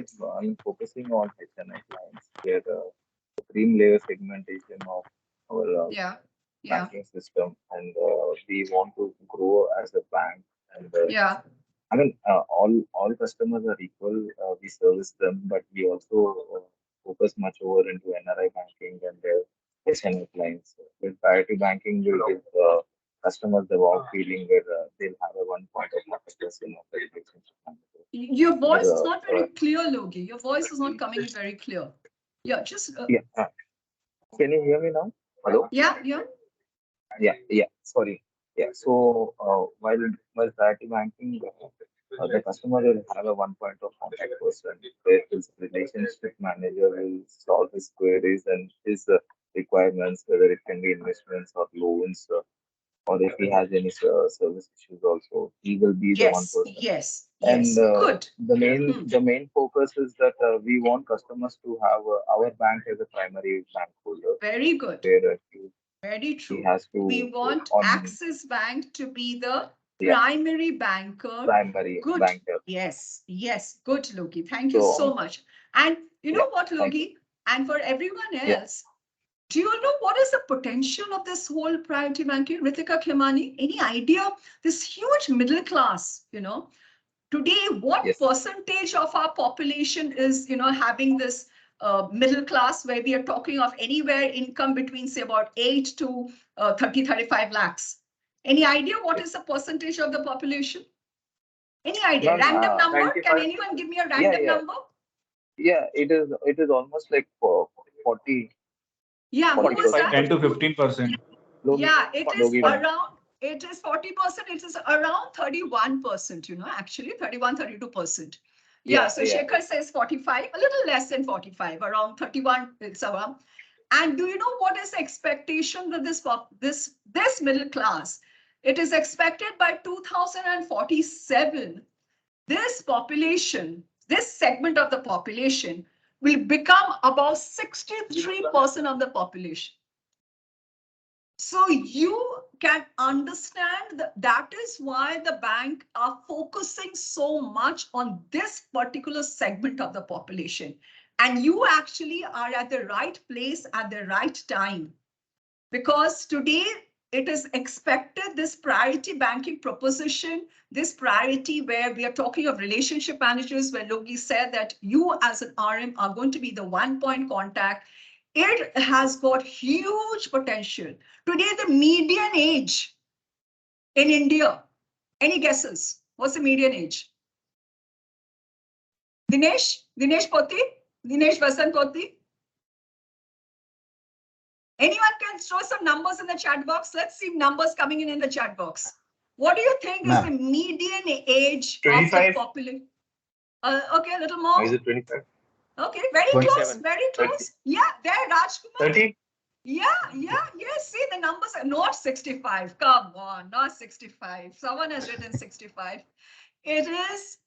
on HNI clients where the cream layer segmentation of our Yeah. banking system, and we want to grow as a bank. And Yeah. I mean, all customers are equal. We service them, but we also focus much over into NRI banking and HNI clients. With priority banking, we give customers the wow feeling where they'll have a one point of contact in the relationship manager. Your voice is not very clear, Logi. Your voice is not coming in very clear. Yeah, just. Yeah. Can you hear me now? Hello? Yeah. Yeah. Sorry. Yeah. So while priority banking, the customer will have a one point of contact person where his relationship manager will solve his queries and his requirements, whether it can be investments or loans, or if he has any service issues also, he will be the one person. Yes. And Good. the main focus is that we want customers to have our bank as a primary bank holder. Very good. Where very true. He has to we want Axis Bank to be the primary banker. Good. Banker. Yes. Good, Logi. Thank you so much. And you know what, Logi? And for everyone else, do you know what is the potential of this whole priority banking? Ritika Khemani, any idea? This huge middle class, today, what percentage of our population is, having this middle class, where we are talking of anywhere income between, say, about 8 to 35 lakhs. Any idea what is the percentage of the population? Any idea? Random number? 95. Can anyone give me a random number? Yeah, it is almost like 40. Yeah, who is that? 10 to 15%. Yeah, it is around. It is 40%. It is around 31%. Actually 31-32%. Yeah, so Shekhar says 45, a little less than 45, around 31. It's around. And do you know what is the expectation that this middle class? It is expected by 2047, this population, this segment of the population will become about 63% of the population. So you can understand that is why the bank are focusing so much on this particular segment of the population. And you actually are at the right place at the right time. Because today it is expected this priority banking proposition, this priority where we are talking of relationship managers, where Logi said that you as an RM are going to be the one point contact. It has got huge potential. Today, the median age in India, any guesses? What's the median age? Dinesh Poti? Dinesh Vasant Poti? Anyone can throw some numbers in the chat box. Let's see numbers coming in the chat box. What do you think is the median age 25. Of the population? Okay, a little more. Is it 25? Okay, very 27. close, very close. 30. Yeah, there, Rajkumar. 30? Yes, see, the numbers are not 65. Come on, not 65. Someone has written 65. It is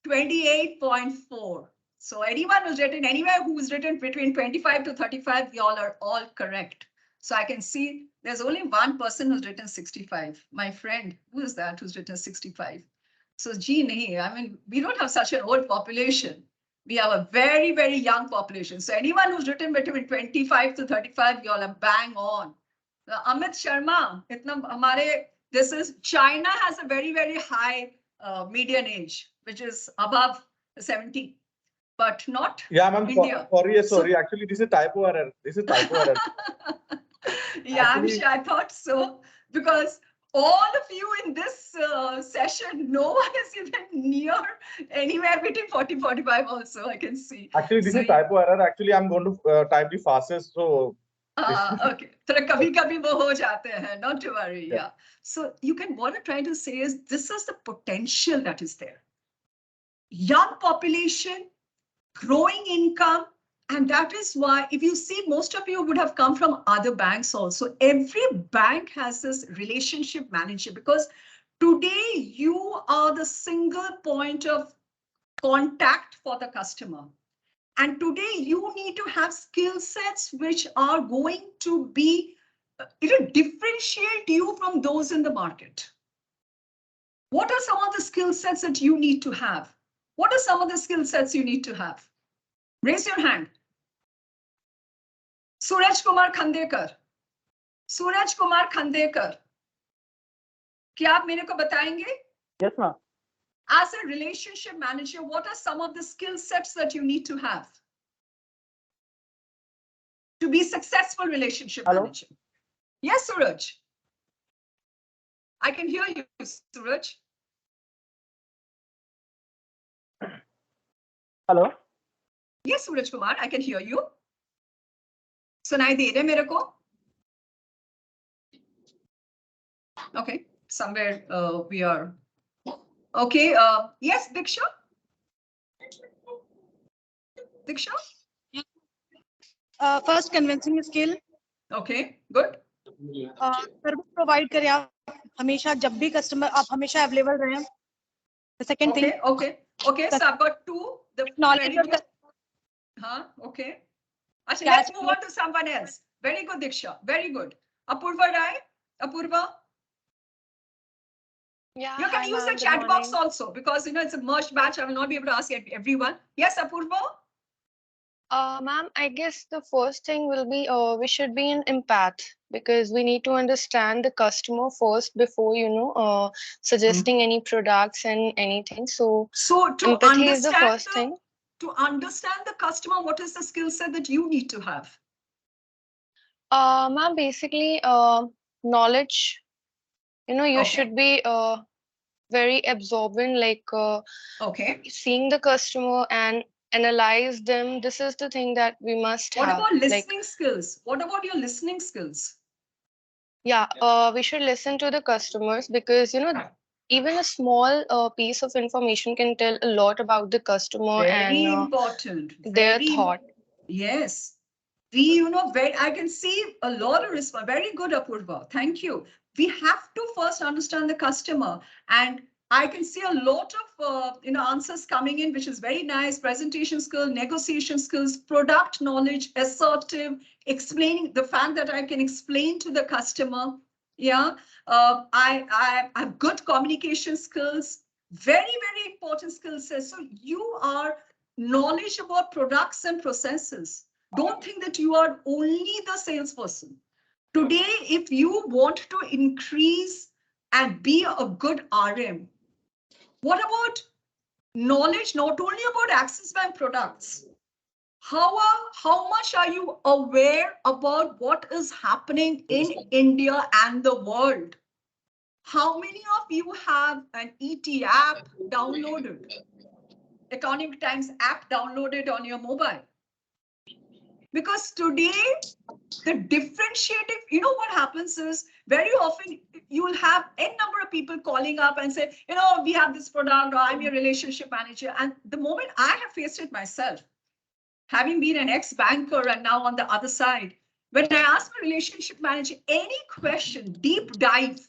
28.4. So anyone who's written anywhere who's written between 25 to 35, y'all are all correct. So I can see there's only one person who's written 65. My friend, who is that who's written 65? So gee, I mean, we don't have such an old population. We have a very, very young population. So anyone who's written between 25 to 35, y'all are bang on. Amit Sharma, China has a very, very high median age, which is above 70, but not India. Sorry. Actually, this is typo error. Yeah, actually, I thought so, because all of you in this session, no one is even near anywhere between 40-45 also, I can see. Actually, this is typo error. Actually, I'm going to type the fastest. So. Okay. Kabhi-kabhi wo ho jate hain, not to worry. Yeah. So what I'm trying to say is this is the potential that is there. Young population, growing income. And that is why, if you see, most of you would have come from other banks also. Every bank has this relationship manager, because today you are the single point of contact for the customer. And today you need to have skill sets which are going to be, differentiate you from those in the market. What are some of the skill sets that you need to have? What are some of the skill sets you need to have? Raise your hand. Suraj Kumar Khandekar. Suraj Kumar Khandekar. क्या आप मेरे को बताएंगे? Yes, ma'am. As a relationship manager, what are some of the skill sets that you need to have to be successful relationship manager? Yes, Suraj. I can hear you, Suraj. Hello. Yes, Suraj Kumar, I can hear you. सुनाई दे रहे मेरे को? Okay, somewhere we are. Okay, yes, Diksha. Diksha? First, convincing skill. Okay, good. Service provide करें आप हमेशा जब भी customer आप हमेशा available रहें. The second thing. Okay. So I've got two. The knowledge of the. Okay. Actually, let's move on to someone else. Very good, Diksha. Very good. Apurva Rai. Apurva. Yeah. You can use the chat box also because it's a merged batch. I will not be able to ask everyone. Yes, Apurva. Ma'am, I guess the first thing will be we should be an empath because we need to understand the customer first before suggesting any products and anything. So to empathy is the first thing. To understand the customer, what is the skill set that you need to have? Ma'am, basically knowledge. You should be very absorbent, like seeing the customer and analyze them. This is the thing that we must have. What about listening skills? What about your listening skills? Yeah, we should listen to the customers because even a small piece of information can tell a lot about the customer Very and important. Their thought. Yes. I can see a lot of response. Very good, Apurva. Thank you. We have to first understand the customer, and I can see a lot of answers coming in, which is very nice. Presentation skills, negotiation skills, product knowledge, assertive, explaining the fact that I can explain to the customer. Yeah, I have good communication skills. Very, very important skill sets. So you are knowledge about products and processes. Don't think that you are only the salesperson. Today, if you want to increase and be a good RM, what about knowledge not only about Axis Bank products? How much are you aware about what is happening in India and the world? How many of you have an ET app downloaded? Economic Times app downloaded on your mobile? Because today, the differentiating, what happens is very often you will have n number of people calling up and say, we have this product, or I'm your relationship manager. And the moment I have faced it myself, having been an ex-banker and now on the other side, when I ask my relationship manager any question, deep dive,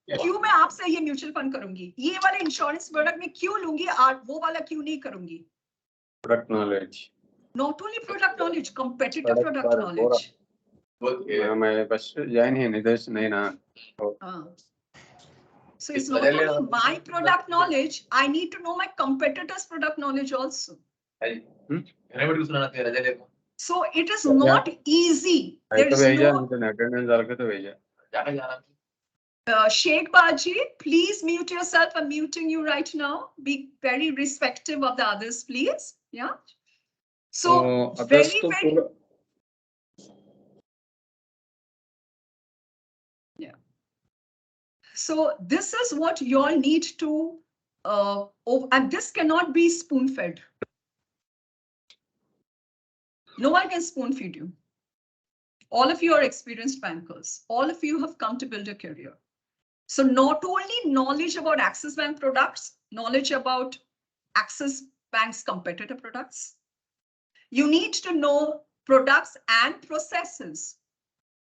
क्यों मैं आपसे ये mutual fund करूंगी, ये वाले insurance product में क्यों लूंगी और वो वाला क्यों नहीं करूंगी? Product knowledge. Not only product knowledge, competitive product knowledge. मैं बस जान ही नहीं ना. So it's not only my product knowledge, I need to know my competitors' product knowledge also. So it is not easy. There is no. Sheikh Baji, please mute yourself. I'm muting you right now. Be very respectful of the others, please. Yeah. So very. Yeah. So this is what you all need to, and this cannot be spoon-fed. No one can spoon-feed you. All of you are experienced bankers. All of you have come to build a career. So not only knowledge about Axis Bank products, knowledge about Axis Bank's competitor products, you need to know products and processes.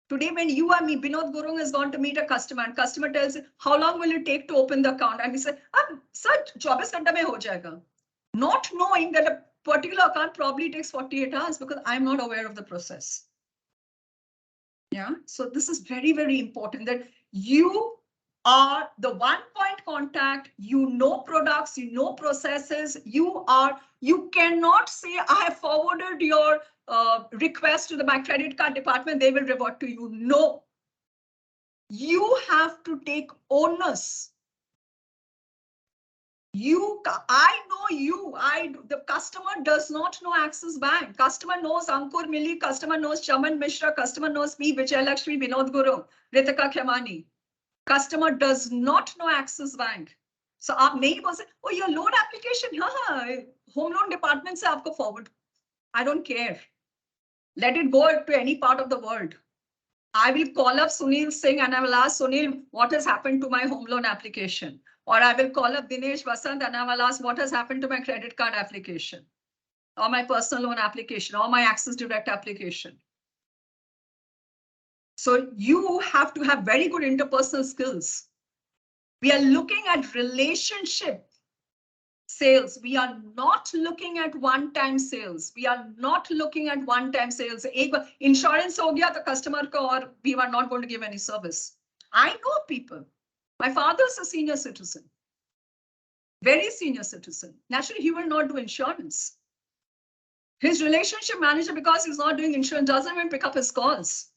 Today, when you and me, Binod Gurung has gone to meet a customer, and customer tells him, how long will it take to open the account? And we say, sir, 24 घंटे में हो जाएगा. Not knowing that a particular account probably takes 48 hours because I'm not aware of the process. Yeah, so this is very, very important that you are the one point contact. You know products, you know processes. You cannot say, I have forwarded your request to my credit card department, they will revert to you. No. You have to take onus. I know you. The customer does not know Axis Bank. Customer knows Ankur Mili. Customer knows Chaman Mishra. Customer knows me, Vijayalakshmi, Vinod Guru, Ritika Khemani. Customer does not know Axis Bank. So आप नहीं बोल सकते, oh your loan application, हाँ, home loan department से आपको forward. I don't care. Let it go to any part of the world. I will call up Sunil Singh and I will ask Sunil, what has happened to my home loan application? Or I will call up Dinesh Vasant and I will ask what has happened to my credit card application, or my personal loan application, or my Axis Direct application. So you have to have very good interpersonal skills. We are looking at relationship sales. We are not looking at one-time sales. We are not looking at one-time sales. Insurance ho gaya, the customer ko aur we were not going to give any service. I know people. My father is a senior citizen, very senior citizen. Naturally, he will not do insurance. His relationship manager, because he's not doing insurance, doesn't even pick up his calls.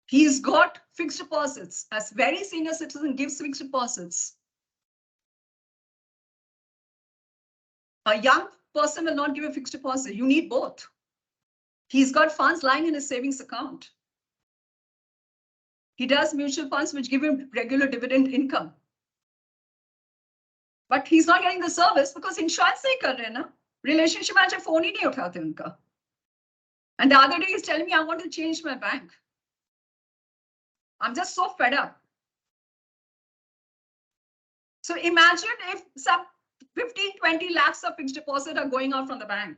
He's got fixed deposits. As very senior citizen, gives fixed deposits. A young person will not give a fixed deposit. You need both. He's got funds lying in his savings account. He does mutual funds which give him regular dividend income. But he's not getting the service because insurance nahi kar rahe na. Relationship manager phone hi nahi uthate unka. And the other day he's telling me, I want to change my bank. I'm just so fed up. So imagine if some 15, 20 lakhs of fixed deposit are going out from the bank.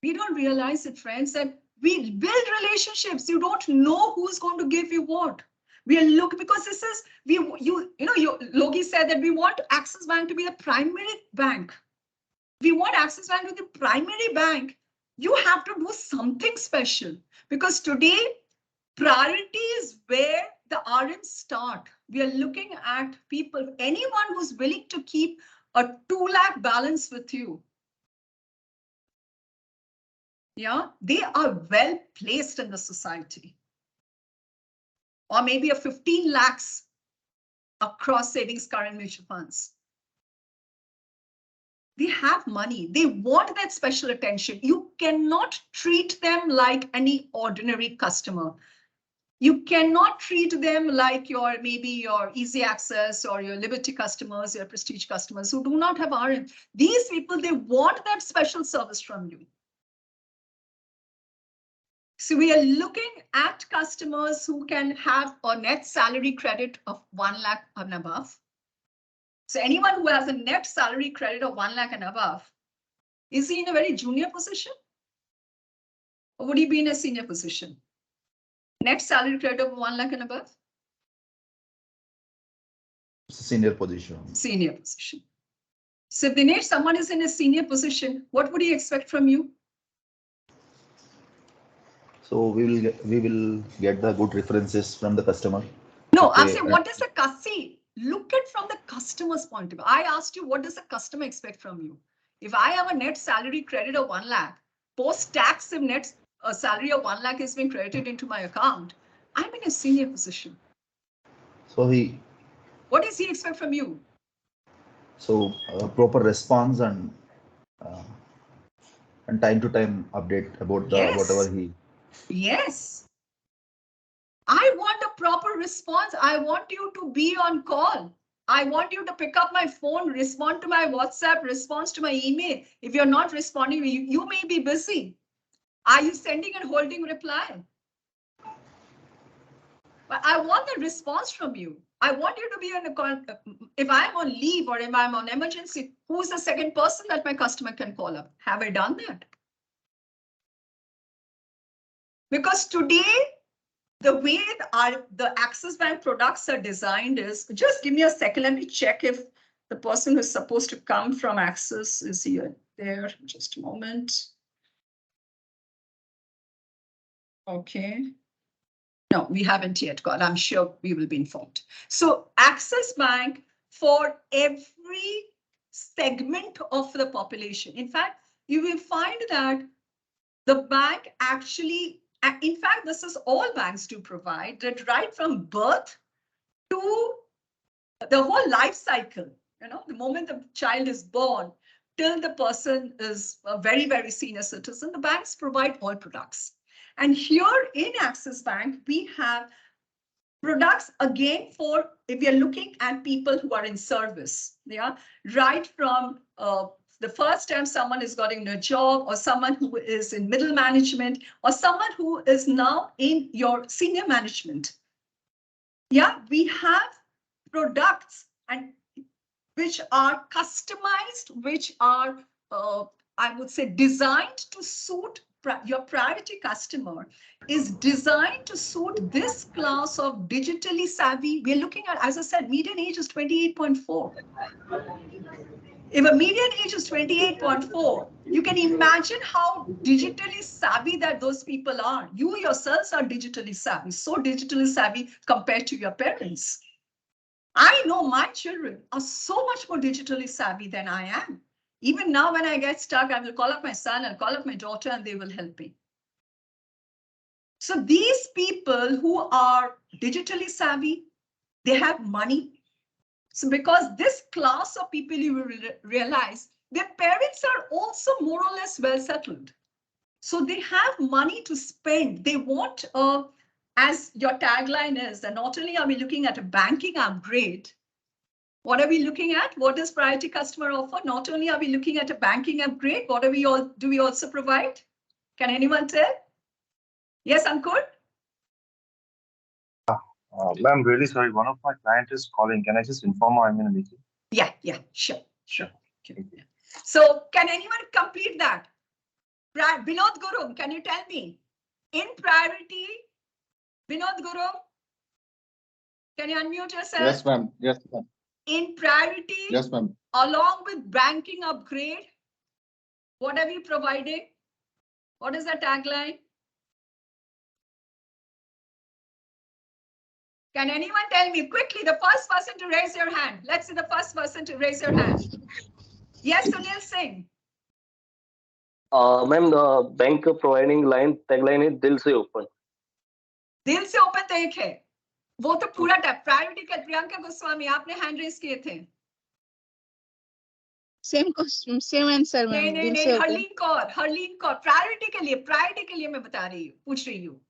We don't realize it, friends, that we build relationships. You don't know who's going to give you what. We are looking, because this is, Logi said that we want Axis Bank to be the primary bank. We want Axis Bank to be the primary bank. You have to do something special, because today priority is where the RMs start. We are looking at people, anyone who's willing to keep a 2 lakh balance with you. Yeah, they are well placed in the society. Or maybe a 15 lakhs across savings, current mutual funds. They have money. They want that special attention. You cannot treat them like any ordinary customer. You cannot treat them like maybe your easy access or your Liberty customers, your prestige customers who do not have RM. These people, they want that special service from you. So we are looking at customers who can have a net salary credit of 1 lakh and above. So anyone who has a net salary credit of 1 lakh and above, is he in a very junior position? Or would he be in a senior position? Net salary credit of 1 lakh and above? Senior position. Senior position. So if Dinesh, someone is in a senior position, what would he expect from you? So we will get the good references from the customer. No, I'm saying, what does the customer, look at from the customer's point of view. I asked you, what does the customer expect from you? If I have a net salary credit of 1 lakh, post-tax, if net salary of 1 lakh is being credited into my account, I'm in a senior position. So what does he expect from you? So proper response and time to time update about the whatever he. Yes. I want a proper response. I want you to be on call. I want you to pick up my phone, respond to my WhatsApp, respond to my email. If you're not responding, you may be busy. Are you sending and holding reply? But I want the response from you. I want you to be on a call. If I'm on leave or if I'm on emergency, who's the second person that my customer can call up? Have I done that? Because today, the way the Axis Bank products are designed is, just give me a second, let me check if the person who's supposed to come from Axis is here. There, just a moment. Okay. No, we haven't yet got. I'm sure we will be informed. So Axis Bank for every segment of the population. In fact, you will find that the bank actually, in fact, this is all banks do provide, that right from birth to the whole life cycle, the moment the child is born till the person is a very, very senior citizen, the banks provide all products. And here in Axis Bank, we have products again for, if we are looking at people who are in service, right from the first time someone is getting a job, or someone who is in middle management, or someone who is now in your senior management. Yeah, we have products and which are customized, which are, I would say, designed to suit your priority customer, is designed to suit this class of digitally savvy. We're looking at, as I said, median age is 28.4. If a median age is 28.4, you can imagine how digitally savvy that those people are. You yourselves are digitally savvy, so digitally savvy compared to your parents. I know my children are so much more digitally savvy than I am. Even now, when I get stuck, I will call up my son and call up my daughter, and they will help me. So these people who are digitally savvy, they have money. So because this class of people, you will realize their parents are also more or less well settled. So they have money to spend. They want, as your tagline is, that not only are we looking at a banking upgrade, what are we looking at? What does priority customer offer? Not only are we looking at a banking upgrade, what do we also provide? Can anyone tell? Yes, Ankur? Ma'am, really sorry. One of my clients is calling. Can I just inform her I'm in a meeting? Yeah, sure. Okay. So can anyone complete that? Binod Gurum, can you tell me? In priority, Binod Gurum, can you unmute yourself? Yes, ma'am. In priority, yes, ma'am. Along with banking upgrade, what are we providing? What is the tagline? Can anyone tell me quickly, the first person to raise your hand? Let's see the first person to raise your hand. Yes, Sunil Singh. Ma'am, the bank providing tagline is दिल से open. दिल से open तो एक है. वो तो पूरा प्रायोरिटी का प्रियंका गोस्वामी आपने हैंड रेज किए थे. Same answer ma'am. नहीं हरलीन कौर प्रायोरिटी के लिए मैं बता रही हूँ, पूछ रही हूँ.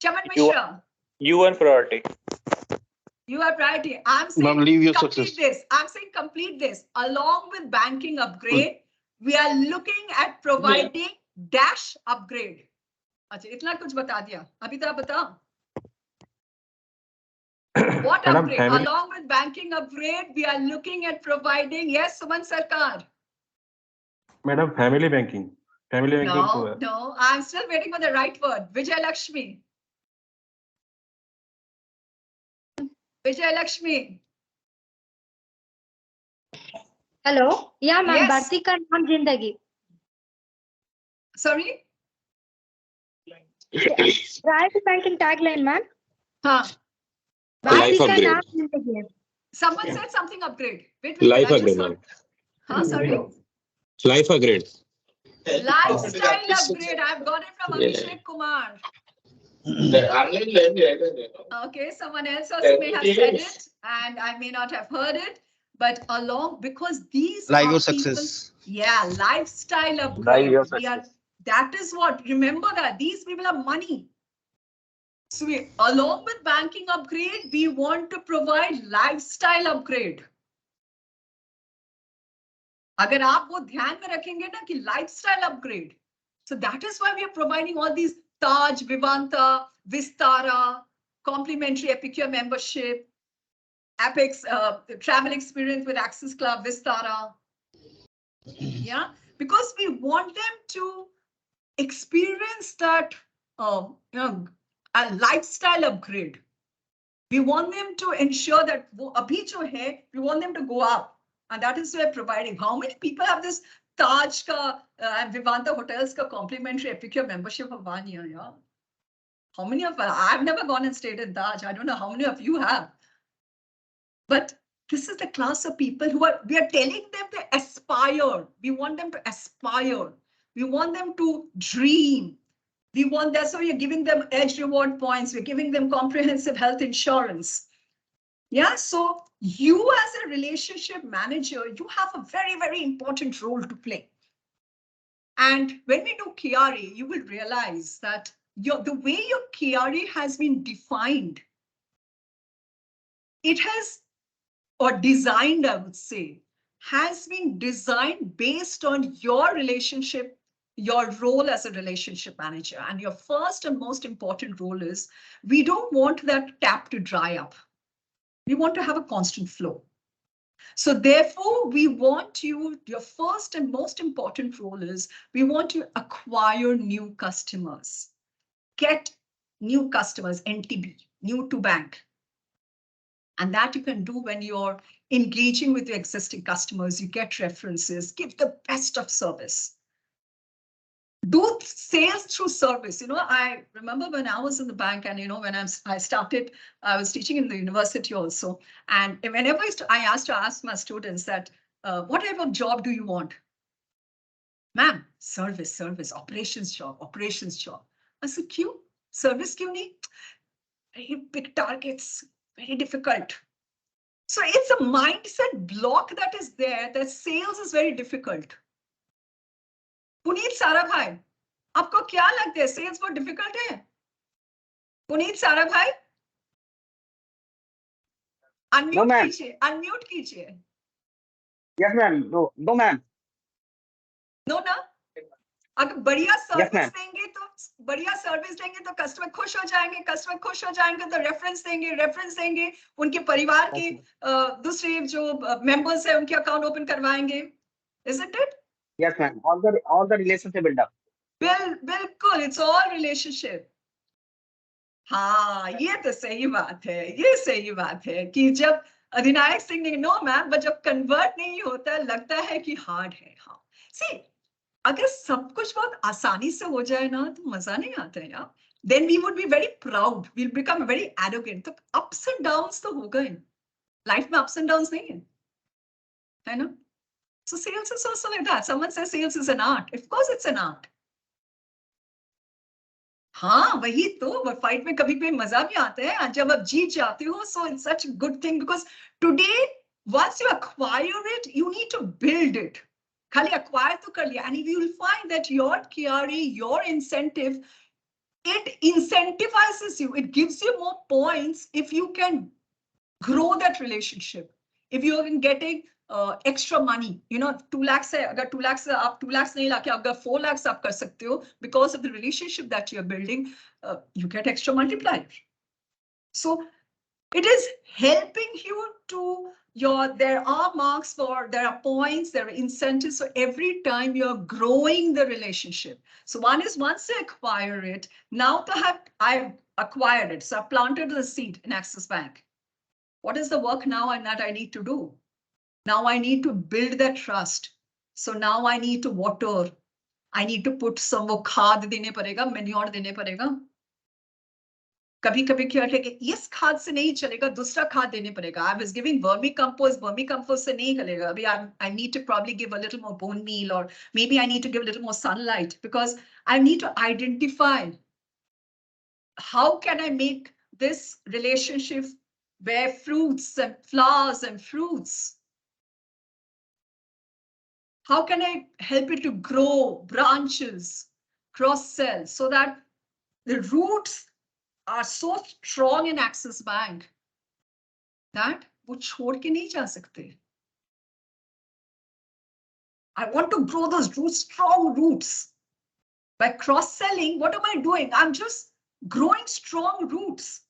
चमन Mishra. You are priority. You are priority. I'm saying complete this. I'm saying complete this. Along with banking upgrade, we are looking at providing dash upgrade. अच्छा, इतना कुछ बता दिया. अभी तो आप बताओ. What upgrade? Along with banking upgrade, we are looking at providing. Yes, Suman Sarkar. Madam, family banking. No. I'm still waiting for the right word. Vijay Lakshmi. Hello. Yeah, ma'am. Yes. Bharti ka naam Zindagi. Sorry? Priority banking tagline, ma'am. Life upgrade. Someone said something upgrade. Wait, Life upgrade, ma'am. Sorry? Life upgrade. Lifestyle upgrade. I've got it from Abhishek Kumar. Okay, someone else also may have said it, and I may not have heard it, but because these Live are your people, success. Yeah, lifestyle upgrade. That is what, remember that these people have money. So along with banking upgrade, we want to provide lifestyle upgrade. अगर आप वो ध्यान में रखेंगे ना कि lifestyle upgrade. So that is why we are providing all these Taj, Vivanta, Vistara, complimentary Epicure membership, Apex travel experience with Access Club, Vistara. Yeah, because we want them to experience that, a lifestyle upgrade. We want them to ensure that abhi jo hai, we want them to go up, and that is why we're providing. How many people have this Taj ka and Vivanta hotels ka complimentary Epicure membership of 1 year? Yeah, How many of I've never gone and stayed in Taj. I don't know how many of you have. But this is the class of people we are telling them to aspire. We want them to aspire. We want them to dream. That's why we're giving them edge reward points. We're giving them comprehensive health insurance. Yeah, so you as a relationship manager, you have a very, very important role to play. And when we do KRA, you will realize that the way your KRA has been defined, it has, or designed, I would say, has been designed based on your relationship, your role as a relationship manager. And your first and most important role is, we don't want that tap to dry up. We want to have a constant flow. So therefore, we want your first and most important role is, we want to acquire new customers, get new customers, NTB, new to bank. And that you can do when you're engaging with your existing customers, you get references, give the best of service. Do sales through service. I remember when I was in the bank, and when I started, I was teaching in the university also. And whenever I asked my students that, what type of job do you want? Ma'am, service, operations job. I said, "Kyun? Service kyun nahi? Very big targets, very difficult." So it's a mindset block that is there, that sales is very difficult. Puneet Sarabhai, आपको क्या लगता है sales बहुत difficult है? Puneet Sarabhai, unmute कीजिए। Yes, ma'am. No, ma'am. No, ना? अगर बढ़िया सर्विस देंगे तो कस्टमर खुश हो जाएंगे तो रेफरेंस देंगे, उनके परिवार के दूसरे जो मेंबर्स है उनके अकाउंट ओपन करवाएंगे। Isn't it? Yes, ma'am. All the relationship build up. बिल्कुल, it's all relationship. हाँ, ये तो सही बात है कि जब अधिनायक सिंह ने नो मैम, बट जब कन्वर्ट नहीं होता लगता है कि हार्ड है। हाँ, सी, अगर सब कुछ बहुत आसानी से हो जाए ना तो मजा नहीं आता है यार। Then we would be very proud. We'll become very arrogant. तो ups and downs तो हो गए। लाइफ में ups and downs नहीं है ना? So sales is also like that. Someone says sales is an art. Of course it's an art. हाँ, वही तो, फाइट में कभी कभी मजा भी आता है जब आप जीत जाते हो. So it's such a good thing because today, once you acquire it, you need to build it. खाली acquire तो कर लिया, and you will find that your KRA, your incentive, it incentivizes you. It gives you more points if you can grow that relationship. If you are getting extra money, 2 lakhs है, अगर 2 lakhs आप 2 lakhs नहीं लाके अगर 4 lakhs आप कर सकते हो, because of the relationship that you're building, you get extra multiplier. So it is helping you to there are marks there are points, there are incentives. So every time you're growing the relationship. So one is once you acquire it, now I've acquired it. So I've planted the seed in Axis Bank. What is the work now and that I need to do? Now I need to build that trust. So now I need to water. I need to put some वो खाद देने पड़ेगा, manure देने पड़ेगा. कभी-कभी क्या है कि इस खाद से नहीं चलेगा, दूसरा खाद देने पड़ेगा. I was giving vermicompost से नहीं चलेगा. अभी I need to probably give a little more bone meal, or maybe I need to give a little more sunlight, because I need to identify how can I make this relationship bear fruits and flowers and fruits. How can I help it to grow branches, cross-sell, so that the roots are so strong in Axis Bank that वो छोड़ के नहीं जा सकते. I want to grow those roots, strong roots. By cross-selling, what am I doing? I'm just growing strong roots.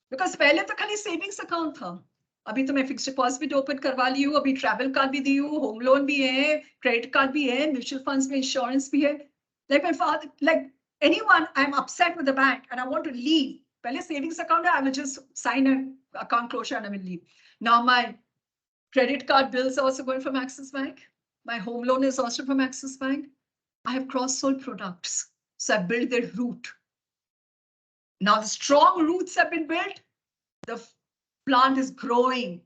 Because पहले तो खाली savings account था. अभी तो मैं फिक्स्ड डिपॉजिट ओपन करवा ली हूँ, अभी ट्रैवल कार्ड भी दी हूँ, होम लोन भी है, क्रेडिट कार्ड भी है, म्यूचुअल फंड्स में इंश्योरेंस भी है. Like my father, like anyone, I'm upset with the bank and I want to leave. पहले savings account है, I will just sign an account closure and I will leave. Now my credit card bills are also going from Axis Bank. My home loan is also from Axis Bank. I have cross-sold products, so I build their root. Now the strong roots have been built. The plant is growing.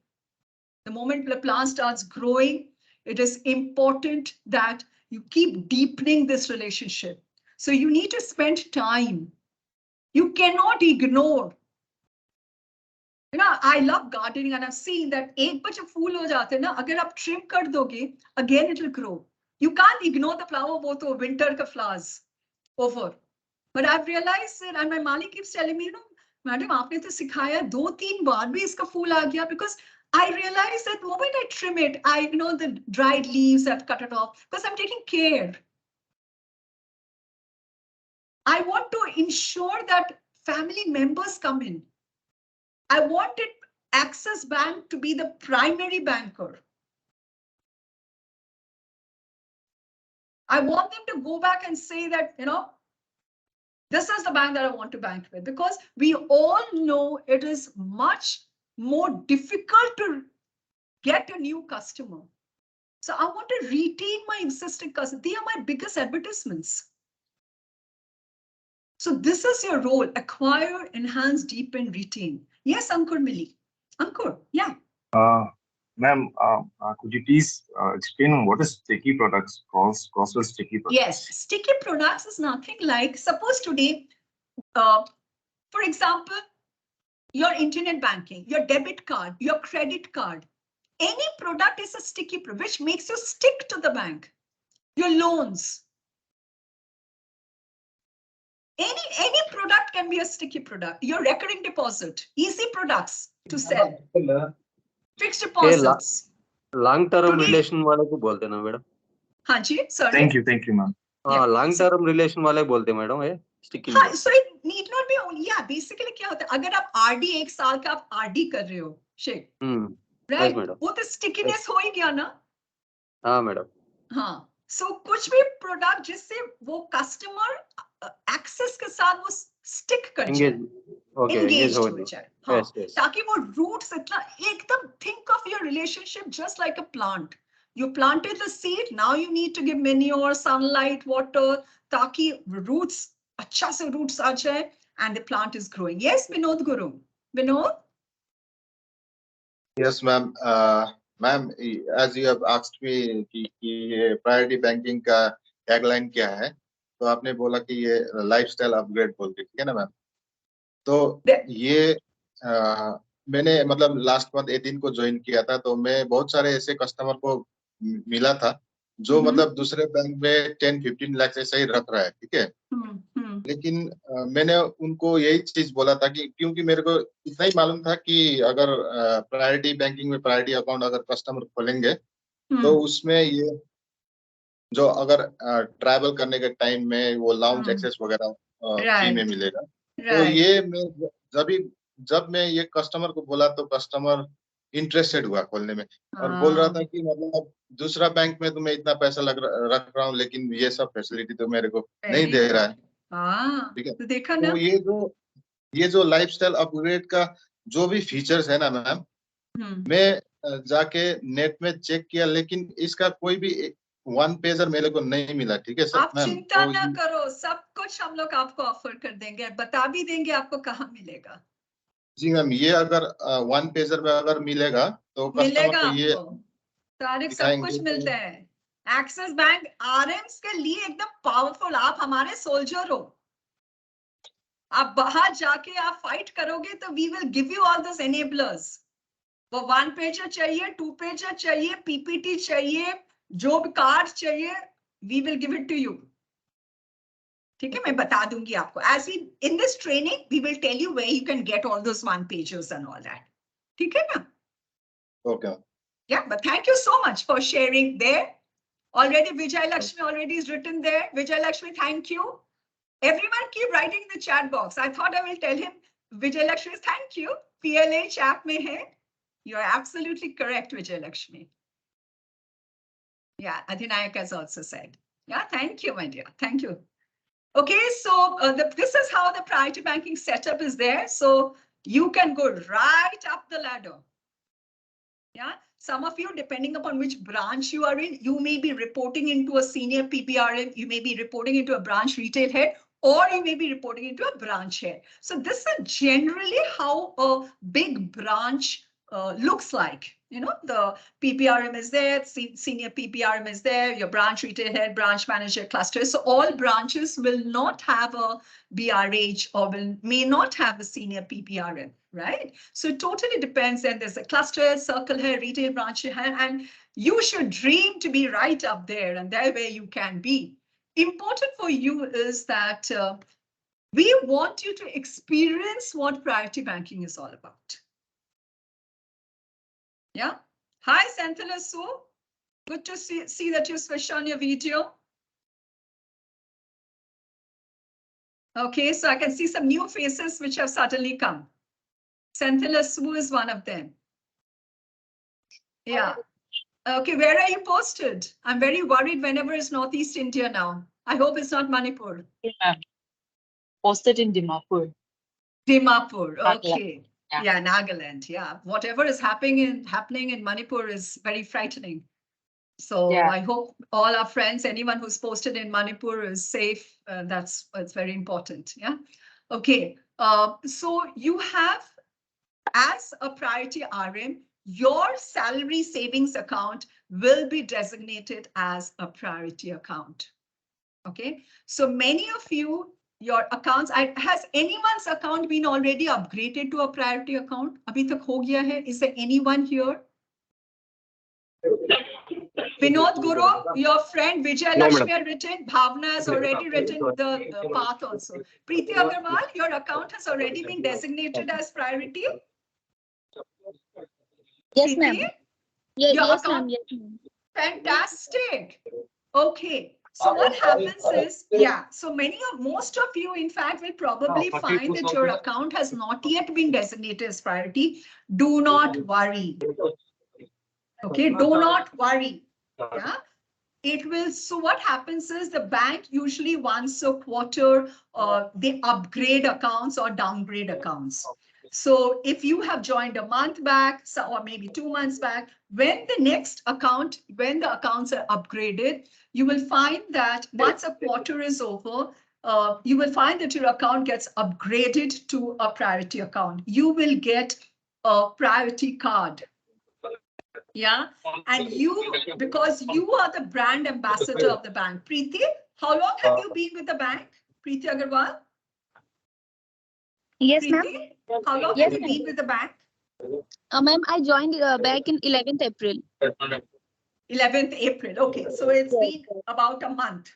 The moment the plant starts growing, it is important that you keep deepening this relationship. So you need to spend time. You cannot ignore. You know, I love gardening and I've seen that एक बार जब फूल हो जाते हैं ना, अगर आप trim कर दोगे, again it will grow. You can't ignore the flower, वो तो winter का flowers over. But I've realized that, and my Mali keeps telling me, you know, madam, आपने तो सिखाया 2-3 बार भी इसका फूल आ गया, because I realized that the moment I trim it, I know the dried leaves, I've cut it off because I'm taking care. I want to ensure that family members come in. I wanted Axis Bank to be the primary banker. I want them to go back and say that, you know, this is the bank that I want to bank with, because we all know it is much more difficult to get a new customer. So I want to retain my existing customers. They are my biggest advertisements. So this is your role: acquire, enhance, deepen, retain. Yes, Ankur Milli. Ankur, yeah. Ma'am, could you please explain what is sticky products, cross-sell sticky products? Yes, sticky products is nothing like, suppose today, for example, your internet banking, your debit card, your credit card, any product is a sticky product, which makes you stick to the bank. Your loans. Any product can be a sticky product. Your recurring deposit, easy products to sell. Fixed deposits. Long term relation वाले को बोलते ना madam. हाँ जी, sorry. Thank you, ma'am. Long term relation वाले बोलते madam ये sticky. हाँ, so it need not be only, yeah, basically क्या होता है, अगर आप RD 1 साल का आप RD कर रहे हो, शेख, right? वो तो stickiness हो ही गया ना? हाँ मैडम. हाँ, so कुछ भी product जिससे वो customer access के साथ वो stick कर जाए, engaged हो जाए, हाँ, ताकि वो roots इतना एकदम, think of your relationship just like a plant. You planted the seed, now you need to give manure, sunlight, water, ताकि roots अच्छा से roots आ जाए and the plant is growing. Yes, Vinod Guru. Vinod? Yes, ma'am. Ma'am, as you have asked me कि priority banking का tagline क्या है, तो आपने बोला कि ये lifestyle upgrade बोलते, ठीक है ना मैम? तो ये मैंने मतलब लास्ट मंथ 18 को ज्वाइन किया था, तो मैं बहुत सारे ऐसे कस्टमर को मिला था जो मतलब दूसरे बैंक में 10-15 लाख ऐसा ही रख रहा है, ठीक है? लेकिन मैंने उनको यही चीज बोला था कि क्योंकि मेरे को इतना ही मालूम था कि अगर प्रायोरिटी बैंकिंग में प्रायोरिटी अकाउंट अगर कस्टमर खोलेंगे तो उसमें ये जो अगर ट्रैवल करने के टाइम में वो लाउंज एक्सेस वगैरह फ्री में मिलेगा। तो ये मैं जब मैं ये कस्टमर को बोला तो कस्टमर इंटरेस्टेड हुआ खोलने में और बोल रहा था कि मतलब दूसरा बैंक में तो मैं इतना पैसा रख रहा हूँ लेकिन ये सब फैसिलिटी तो मेरे को नहीं दे रहा है। ठीक है, तो देखा ना, तो ये जो लाइफस्टाइल अपग्रेड का जो भी फीचर्स है ना मैम, मैं जाके नेट में चेक किया लेकिन इसका कोई भी वन पेजर मेरे को नहीं मिला। ठीक है सर, आप चिंता ना करो, सब कुछ हम लोग आपको ऑफर कर देंगे, बता भी देंगे आपको कहाँ मिलेगा। जी मैम, ये अगर वन पेजर में अगर मिलेगा तो मिलेगा को ये तारीख सब कुछ मिलता है। एक्सिस बैंक आरएम्स के लिए एकदम पावरफुल, आप हमारे सोल्जर हो, आप बाहर जाके आप फाइट करोगे तो we will give you all this enablers. वो 1 पेजर चाहिए, 2 पेजर चाहिए, पीपीटी चाहिए, जो भी कार्ड चाहिए, we will give it to you. ठीक है, मैं बता दूंगी आपको। As we in this training we will tell you where you can get all those 1 pagers and all that. ठीक है ना? Okay. Yeah, but thank you so much for sharing there. Already Vijay Lakshmi already is written there. Vijay Lakshmi, thank you. Everyone keep writing in the chat box. I thought I will tell him Vijay Lakshmi, thank you. PLA chat mein hai. You are absolutely correct, Vijay Lakshmi. Yeah, Adhinayak has also said. Yeah, thank you, my dear. Thank you. Okay, so this is how the priority banking setup is there. So you can go right up the ladder. Yeah, some of you, depending upon which branch you are in, you may be reporting into a senior PBRM, you may be reporting into a branch retail head, or you may be reporting into a branch head. So this is generally how a big branch looks like. You know, the PPRM is there, senior PPRM is there, your branch retail head, branch manager, cluster. So all branches will not have a BRH or may not have a senior PPRM, right? So it totally depends. And there's a cluster, circle head, retail branch head, and you should dream to be right up there, and there where you can be. Important for you is that we want you to experience what priority banking is all about. Yeah. Hi, Senthila Su. Good to see that you switched on your video. Okay, so I can see some new faces which have suddenly come. Senthila Su is one of them. Yeah. Okay, where are you posted? I'm very worried whenever it's Northeast India now. I hope it's not Manipur. Yeah. Posted in Dimapur. Dimapur, okay. Yeah, Nagaland. Yeah, whatever is happening in Manipur is very frightening. So I hope all our friends, anyone who's posted in Manipur is safe. That's very important. Yeah. Okay. So you have, as a priority RM, your salary savings account will be designated as a priority account. Okay. So many of you, your accounts, has anyone's account been already upgraded to a priority account? Abhi tak ho gaya hai? Is there anyone here? Vinod Guru, your friend Vijay Lakshmi had written, Bhavna has already written the path also. Preeti Agarwal, your account has already been designated as priority? Yes, ma'am. Yes, ma'am. Fantastic. Okay. So what happens is, so most of you, in fact, will probably find that your account has not yet been designated as priority. Do not worry. Okay, do not worry. Yeah. It will, so what happens is the bank usually once a quarter, they upgrade accounts or downgrade accounts. So if you have joined a month back, or maybe 2 months back, when the accounts are upgraded, you will find that once a quarter is over, you will find that your account gets upgraded to a priority account. You will get a priority card. Yeah, and you, because you are the brand ambassador of the bank. Preeti, how long have you been with the bank? Preeti Agarwal? Yes, ma'am. How long have you been with the bank? Ma'am, I joined back in 11th April. 11th April. Okay, so it's been about a month.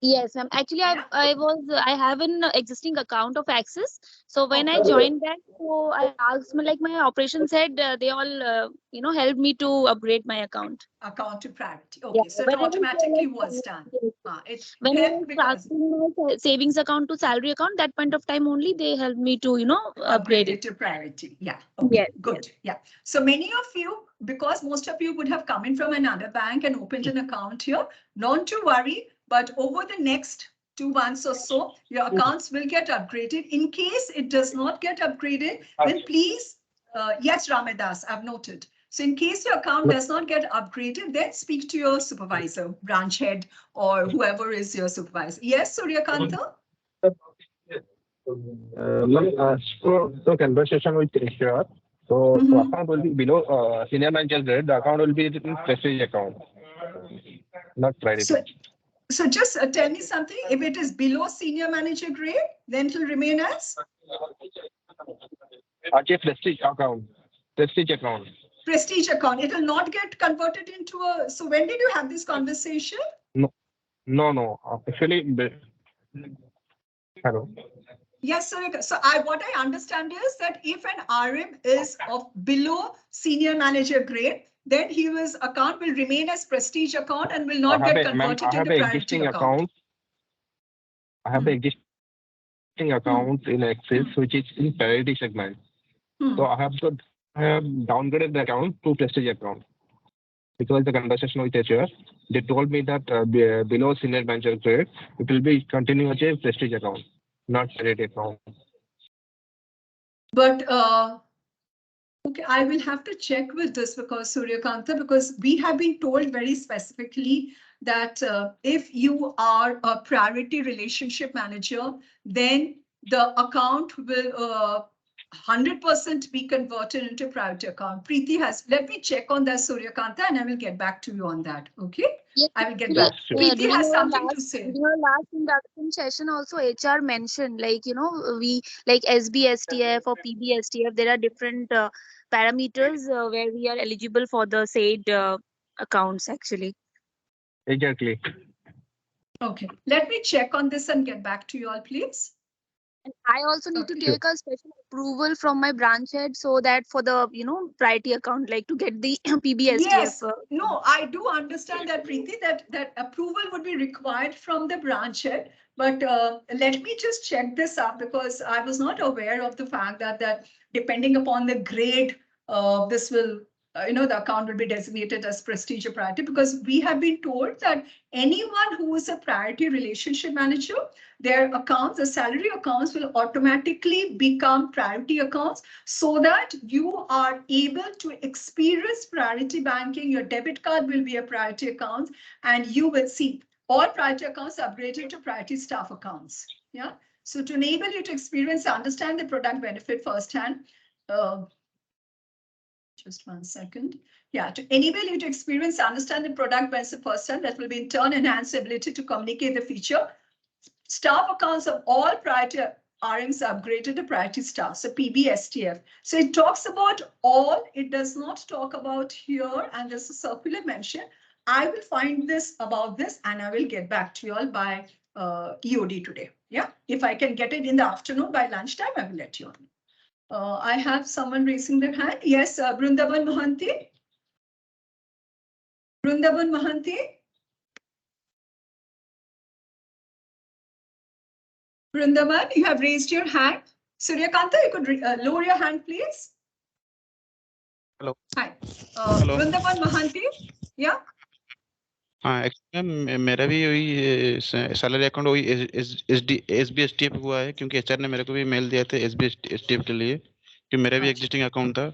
Yes, ma'am. Actually, I have an existing account of Axis. So when I joined that, so I asked my operations head, they all helped me to upgrade my account. Account to priority. Okay, so it automatically was done. When I was transferring my savings account to salary account, that point of time only they helped me to upgrade it to priority. Yeah. Okay. Yes, good. Yes. Yeah. So many of you, because most of you would have come in from another bank and opened an account here, not to worry. But over the next 2 months or so, your accounts will get upgraded. In case it does not get upgraded, then please, yes, Ramadas, I've noted. So in case your account does not get upgraded, then speak to your supervisor, branch head, or whoever is your supervisor. Yes, Suryakanta? So conversation with HR. So account will be below senior manager grade. The account will be in prestige account, not priority. So just tell me something. If it is below senior manager grade, then it will remain as? Prestige account. Prestige account. Prestige account. It will not get converted into a. So when did you have this conversation? No. Actually, hello. Yes, so what I understand is that if an RM is of below senior manager grade, then his account will remain as prestige account and will not get converted to the priority account. I have an existing account in Axis, which is in priority segment. So I have downgraded the account to prestige account. Because the conversation with HR, they told me that below senior manager grade, it will be continuous as prestige account, not priority account. But Okay, I will have to check with this because Suryakanta, because we have been told very specifically that if you are a priority relationship manager, then the account will 100% be converted into priority account. Preeti has, let me check on that, Suryakanta, and I will get back to you on that. Okay, Yes, I will get back. Preeti has something to say. In our last induction session, also HR mentioned, like, you know, we like SBSTF or PBSTF, there are different parameters where we are eligible for the said accounts actually. Exactly. Okay, let me check on this and get back to you all, please. And I also need to take a special approval from my branch head so that for the, you know, priority account, like to get the PBSTF. Yes, no, I do understand that, Preeti, that approval would be required from the branch head. But let me just check this up because I was not aware of the fact that depending upon the grade, this will, the account will be designated as prestige or priority, because we have been told that anyone who is a priority relationship manager, their accounts, the salary accounts will automatically become priority accounts so that you are able to experience priority banking. Your debit card will be a priority account and you will see all priority accounts upgraded to priority staff accounts. Yeah. So to enable you to experience, understand the product benefit firsthand, just 1 second. Yeah, to enable you to experience, understand the product benefit firsthand, that will be in turn enhance the ability to communicate the feature. Staff accounts of all priority RMs upgraded to priority staff, so PBSTF. So it talks about all, it does not talk about here, and there's a circular mention. I will find this about this and I will get back to you all by EOD today. Yeah, if I can get it in the afternoon by lunchtime, I will let you know. I have someone raising their hand. Yes, Brindaban Mohanty. Brindaban Mohanty. Brindaban, you have raised your hand. Suryakanta, you could lower your hand, please. Hello. Hi. Hello. Brindaban Mohanty. Yeah. हाँ actually मेरा भी वही salary account वही SBSTF हुआ है, क्योंकि HR ने मेरे को भी मेल दिया था SBSTF के लिए कि मेरा भी एग्जिस्टिंग अकाउंट था।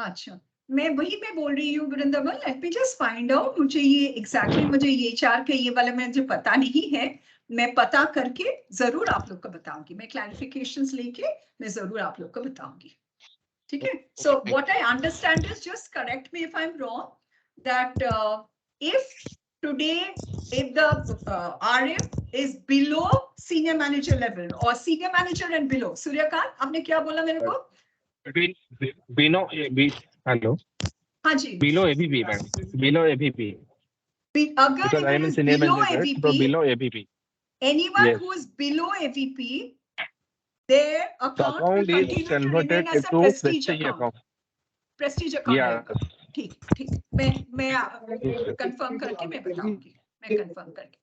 अच्छा, मैं बोल रही हूँ Vrindavan, let me just find out, मुझे ये एग्जैक्टली मुझे ये HR के ये वाला मुझे पता नहीं है, मैं पता करके जरूर आप लोग को बताऊंगी, मैं क्लैरिफिकेशंस लेके मैं जरूर आप लोग को बताऊंगी, ठीक है? So what I understand is, just correct me if I'm wrong, that if today if the RM is below senior manager level or senior manager and below, Suryakant आपने क्या बोला मेरे को? Hello. हाँ जी. Below AVP, man. Below AVP. Because I am in senior manager, so below AVP. Anyone who is below AVP, their account will continue to remain as a prestige account. Prestige account. Yeah. ठीक ठीक, मैं confirm करके मैं बताऊंगी, मैं confirm करके.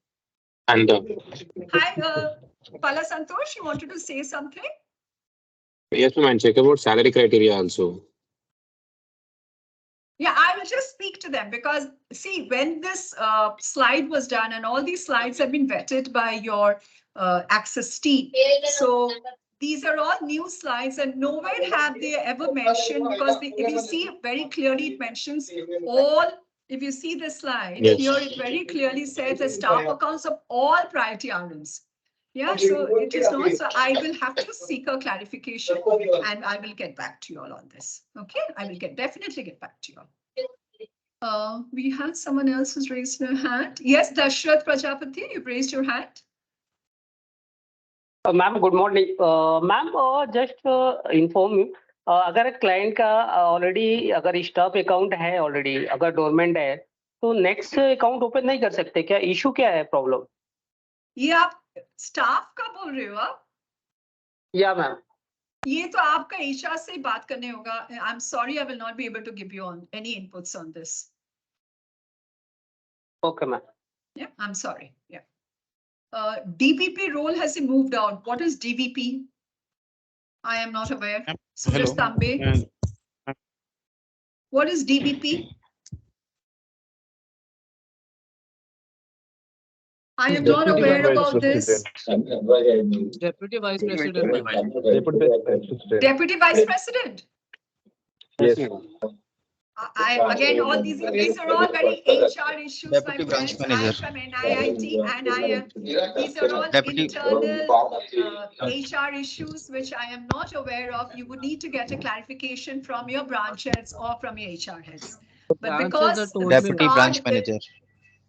And Hi, Pala Santosh, you wanted to say something? yes, ma'am, and check about salary criteria also. Yeah, I will just speak to them because see, when this slide was done, and all these slides have been vetted by your Access team. So these are all new slides and nowhere have they ever mentioned, because if you see very clearly, it mentions all, if you see the slide, yes, here it very clearly says the staff accounts of all priority RMs. Yeah, so it is not, so I will have to seek a clarification and I will get back to you all on this. Okay, I will definitely get back to you all. We have someone else who's raised their hand. Yes, Dashrath Prajapati, you've raised your hand. Ma'am good morning ma'am, just inform you, अगर client का already अगर staff account है already, अगर dormant है, तो next account open नहीं कर सकते क्या? इशू क्या है, प्रॉब्लम? ये आप स्टाफ का बोल रहे हो आप? या मैम, ये तो आपका HR से बात करने होगा. I'm sorry, I will not be able to give you on any inputs on this. Okay, ma'am. Yeah, I'm sorry. Yeah. DVP role has moved out. What is DVP? I am not aware. Suraj Tambe. What is DVP? I am not aware about this. Deputy Vice President. Deputy Vice President. Yes. Again, all these are all very HR issues, Deputy my branch friends. I am manager. from NIIT and I am, these are all Deputy- internal HR issues which I am not aware of. You would need to get a clarification from your branch heads or from your HR heads. But because Deputy branch manager.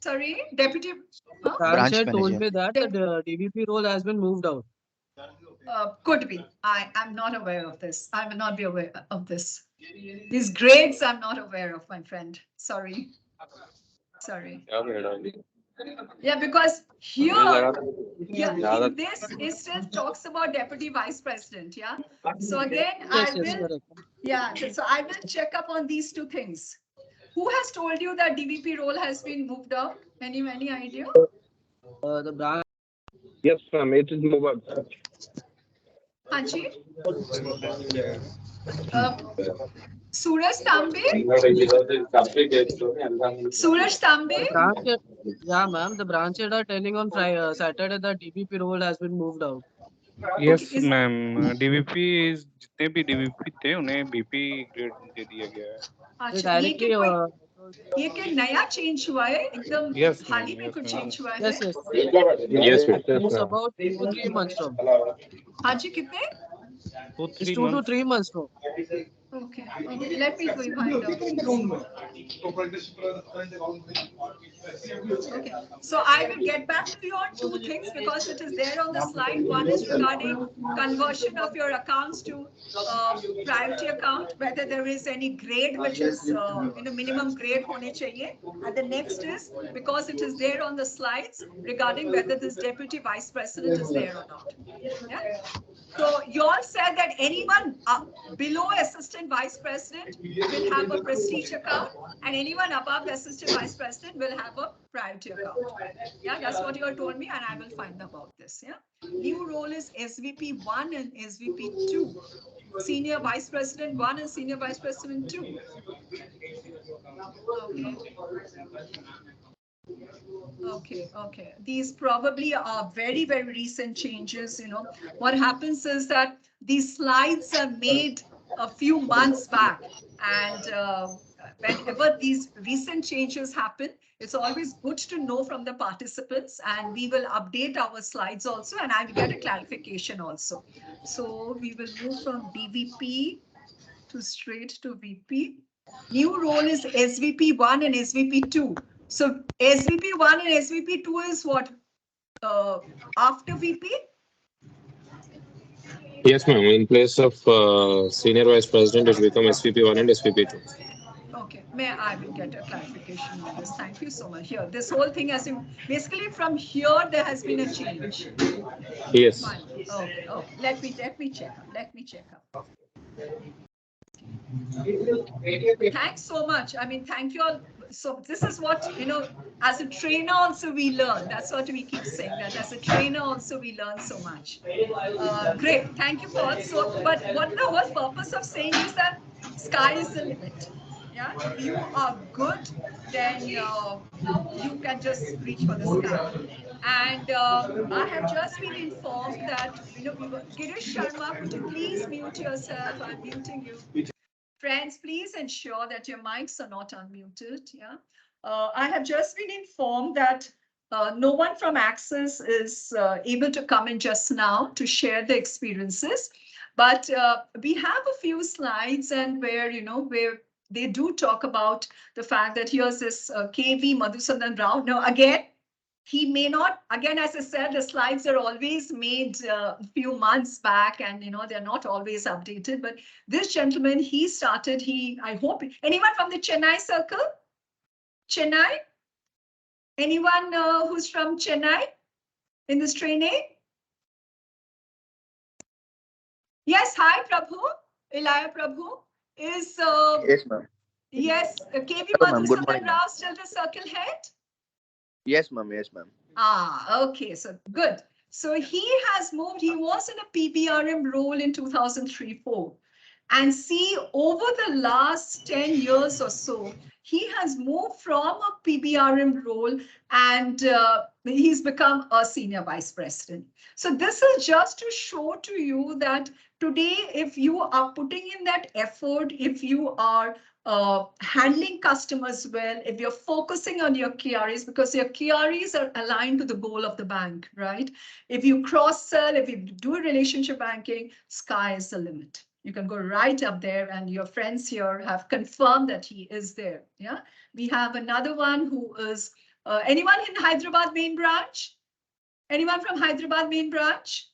Sorry, deputy. Branch Branch told manager. me that the DVP role has been moved out. Could be. I am not aware of this. I will not be aware of this. These grades I'm not aware of, my friend. Sorry. Sorry. Yeah, because here, yeah, in this it still talks about deputy vice president. Yeah. So again, I will check up on these two things. Who has told you that DVP role has been moved out? Any idea? The branch. Yes, ma'am. It is moved up. Haji? Suraj Tambe? Suraj Tambe? Yeah, ma'am. The branch head are telling on Friday, Saturday that DVP role has been moved out. Yes, ma'am. DVP is जितने भी DVP थे उन्हें BP grade दे दिया गया है. अच्छा, ये क्या नया चेंज हुआ है एकदम हाल ही में कुछ चेंज हुआ है? Yes. Yes, ma'am. It's about 2 to 3 months from. हाँ जी, कितने? It's 2 to 3 months from. Okay, let me go find out. Okay, so I will get back to you on two things because it is there on the slide. One is regarding conversion of your accounts to priority account, whether there is any grade which is minimum grade hone chahiye. And the next is because it is there on the slides regarding whether this deputy vice president is there or not. Yeah. So you all said that anyone below assistant vice president will have a prestige account and anyone above the assistant vice president will have a priority account. Yeah, that's what you all told me and I will find about this. Yeah. New role is SVP 1 and SVP 2. Senior vice president 1 and senior vice president 2. Okay. These probably are very, very recent changes. What happens is that these slides are made a few months back, and whenever these recent changes happen, it's always good to know from the participants, and we will update our slides also, and I will get a clarification also. So we will move from DVP to straight to VP. New role is SVP 1 and SVP 2. So SVP 1 and SVP 2 is what? After VP? Yes, ma'am. In place of senior vice president, it become SVP 1 and SVP 2. Okay, I will get a clarification on this. Thank you so much. Here, this whole thing has basically from here there has been a change. Yes. Fine. Okay. Let me check. Let me check up. Thanks so much. I mean, thank you all. So this is what, as a trainer also we learn. That's what we keep saying, that as a trainer also we learn so much. Great. Thank you for also. But what the whole purpose of saying is that sky is the limit. Yeah. If you are good, then you can just reach for the sky. And I have just been informed that, Girish Sharma, could you please mute yourself? I'm muting you. Friends, please ensure that your mics are not unmuted. Yeah, I have just been informed that no one from Axis is able to come in just now to share the experiences, but we have a few slides and where they do talk about the fact that here's this KV Madhusudan Rao. Now again, he may not, again, as I said, the slides are always made a few months back and, they're not always updated. But this gentleman, he started, I hope, anyone from the Chennai circle? Chennai? Anyone who's from Chennai in this training? Yes, hi, Prabhu. Ilaya Prabhu is... yes, ma'am. Yes, KV Madhusudan Rao still the circle head? Yes, ma'am. Yes, ma'am. Okay. So good. So he has moved. He was in a PBRM role in 2003-04. And see, over the last 10 years or so, he has moved from a PBRM role and he's become a senior vice president. So this is just to show to you that today, if you are putting in that effort, if you are handling customers well, if you're focusing on your KRAs, because your KRAs are aligned to the goal of the bank, right? If you cross-sell, if you do relationship banking, sky is the limit. You can go right up there, and your friends here have confirmed that he is there. Yeah, we have another one who is, anyone in Hyderabad main branch? Anyone from Hyderabad main branch?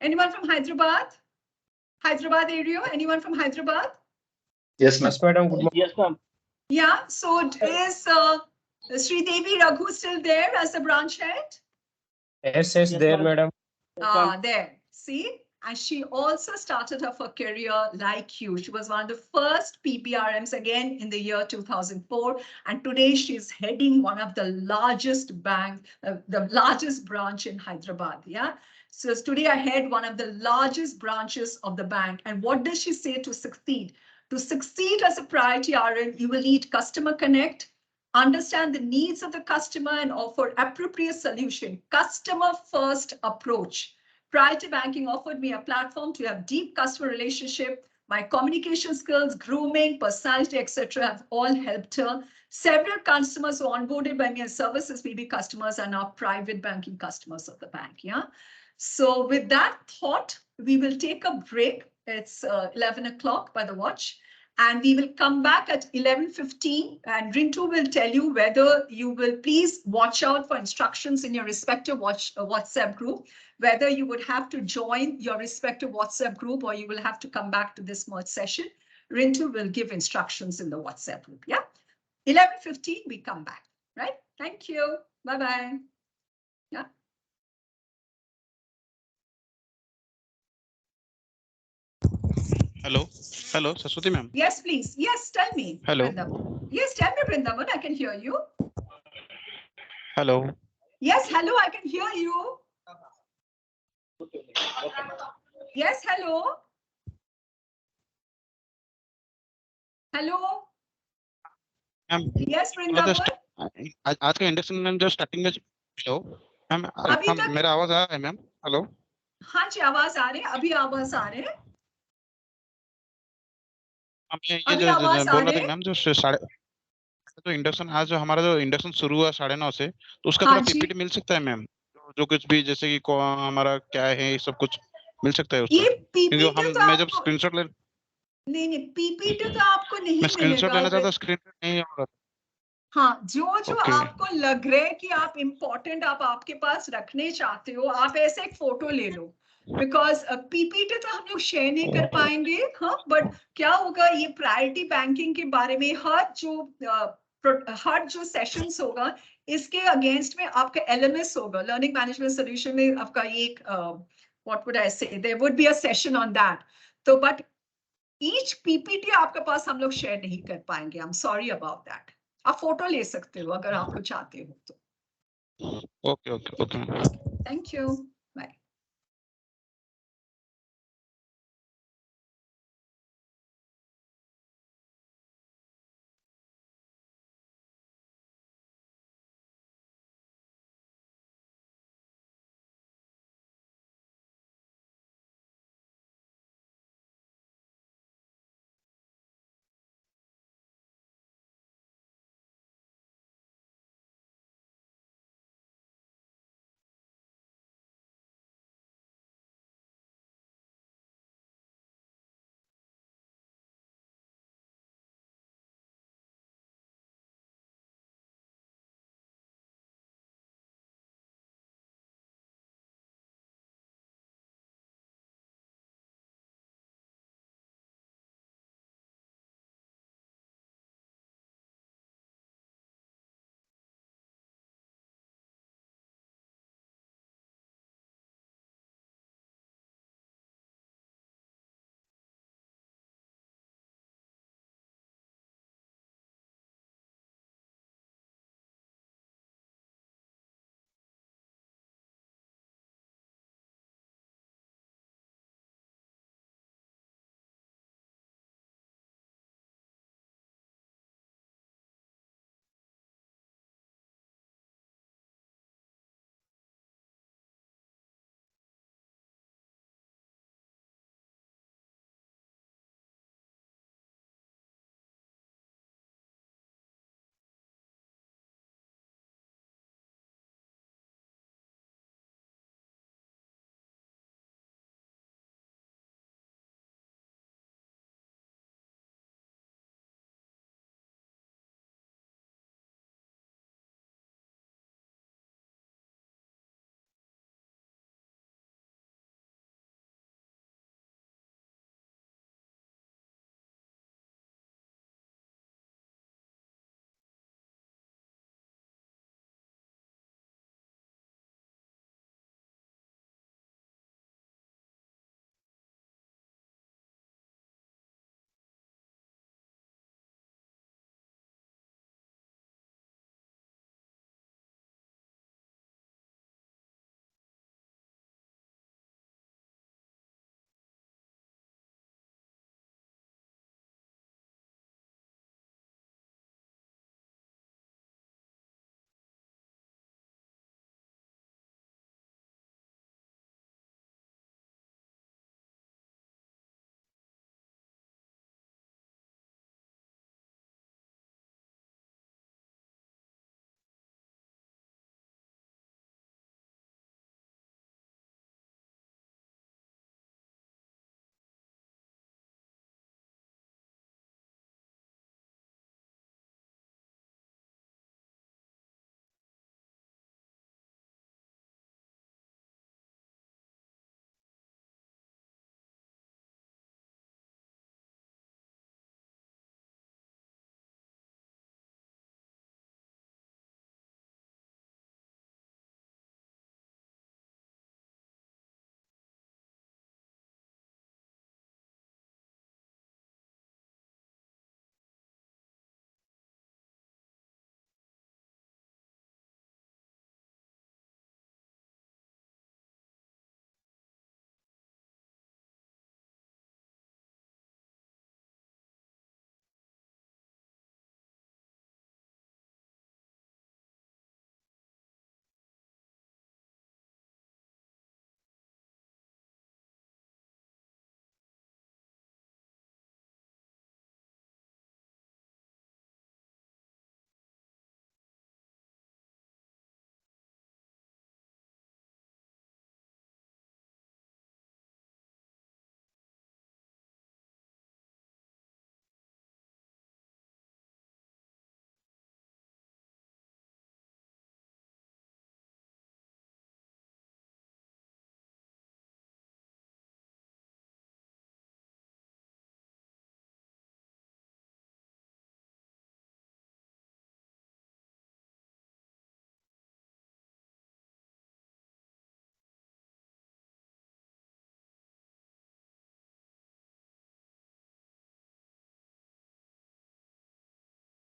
Anyone from Hyderabad? Hyderabad area? Anyone from Hyderabad? Yes, ma'am. Yes, madam. Good morning. Yes, ma'am. Yeah, so is Sridevi Raghu still there as the branch head? Yes, Yes, there, ma'am. madam. There, see? And she also started her career like you. She was one of the first PBRMs again in the year 2004. And today she's heading one of the largest banks, the largest branch in Hyderabad. Yeah. So today I head one of the largest branches of the bank. And what does she say to succeed? To succeed as a priority RM, you will need customer connect, understand the needs of the customer and offer appropriate solution, customer first approach. Priority banking offered me a platform to have deep customer relationship. My communication skills, grooming, personality, etc. have all helped her. Several customers who onboarded by me as services PB customers are now private banking customers of the bank. Yeah. So with that thought, we will take a break. It's 11 o'clock by the watch. And we will come back at 11:15, and Rintu will tell you whether you will please watch out for instructions in your respective WhatsApp group, whether you would have to join your respective WhatsApp group or you will have to come back to this merge session. Rintu will give instructions in the WhatsApp group. Yeah, 11:15, we come back, right? Thank you. Bye-bye. Yeah. Hello, Saraswati ma'am. Yes, please. Yes, tell me. Hello. Vrindavan. Yes, tell me, Vrindavan. I can hear you. Hello. Yes, hello. I can hear you. Yes, hello. Hello. Ma'am Yes, Vrindavan. आज का induction ma'am जो starting में hello ma'am अभी तक मेरा आवाज आ रहा है मैम? हेलो हाँ जी, आवाज आ रहे हैं, अभी आवाज आ रहे हैं, ये अभी जो आवाज आ बोल रहे रहे थे हैं। मैम जो साढ़े तो इंडक्शन आज जो हमारा जो इंडक्शन शुरू हुआ 9:30 से, तो उसका हाँ थोड़ा जी। पीपीटी मिल सकता है मैम? जो कुछ भी जैसे कि हमारा क्या है ये सब कुछ मिल सकता है ये उसका? क्योंकि पीपीटी तो मैं जब आपको स्क्रीनशॉट ले नहीं पीपीटी तो आपको मैं नहीं स्क्रीनशॉट मिलेगा। लेना चाहता स्क्रीन पे नहीं आ रहा। हाँ, जो ओके आपको लग रहा है कि आप इम्पोर्टेंट आप आपके पास रखने चाहते हो, आप ऐसे एक फोटो ले लो, बिकॉज पीपीटी तो हम लोग शेयर नहीं कर पाएंगे। हाँ, बट क्या होगा, ये प्रायोरिटी बैंकिंग के बारे में हर जो सेशंस होगा, इसके अगेंस्ट में आपका LMS होगा, लर्निंग मैनेजमेंट सोल्यूशन में आपका एक what would I say, there would be a session on that. तो बट ईच पीपीटी आपके पास हम लोग शेयर नहीं कर पाएंगे। I am sorry about that. आप फोटो ले सकते हो अगर आपको चाहते हो तो। Okay okay okay thank you, bye.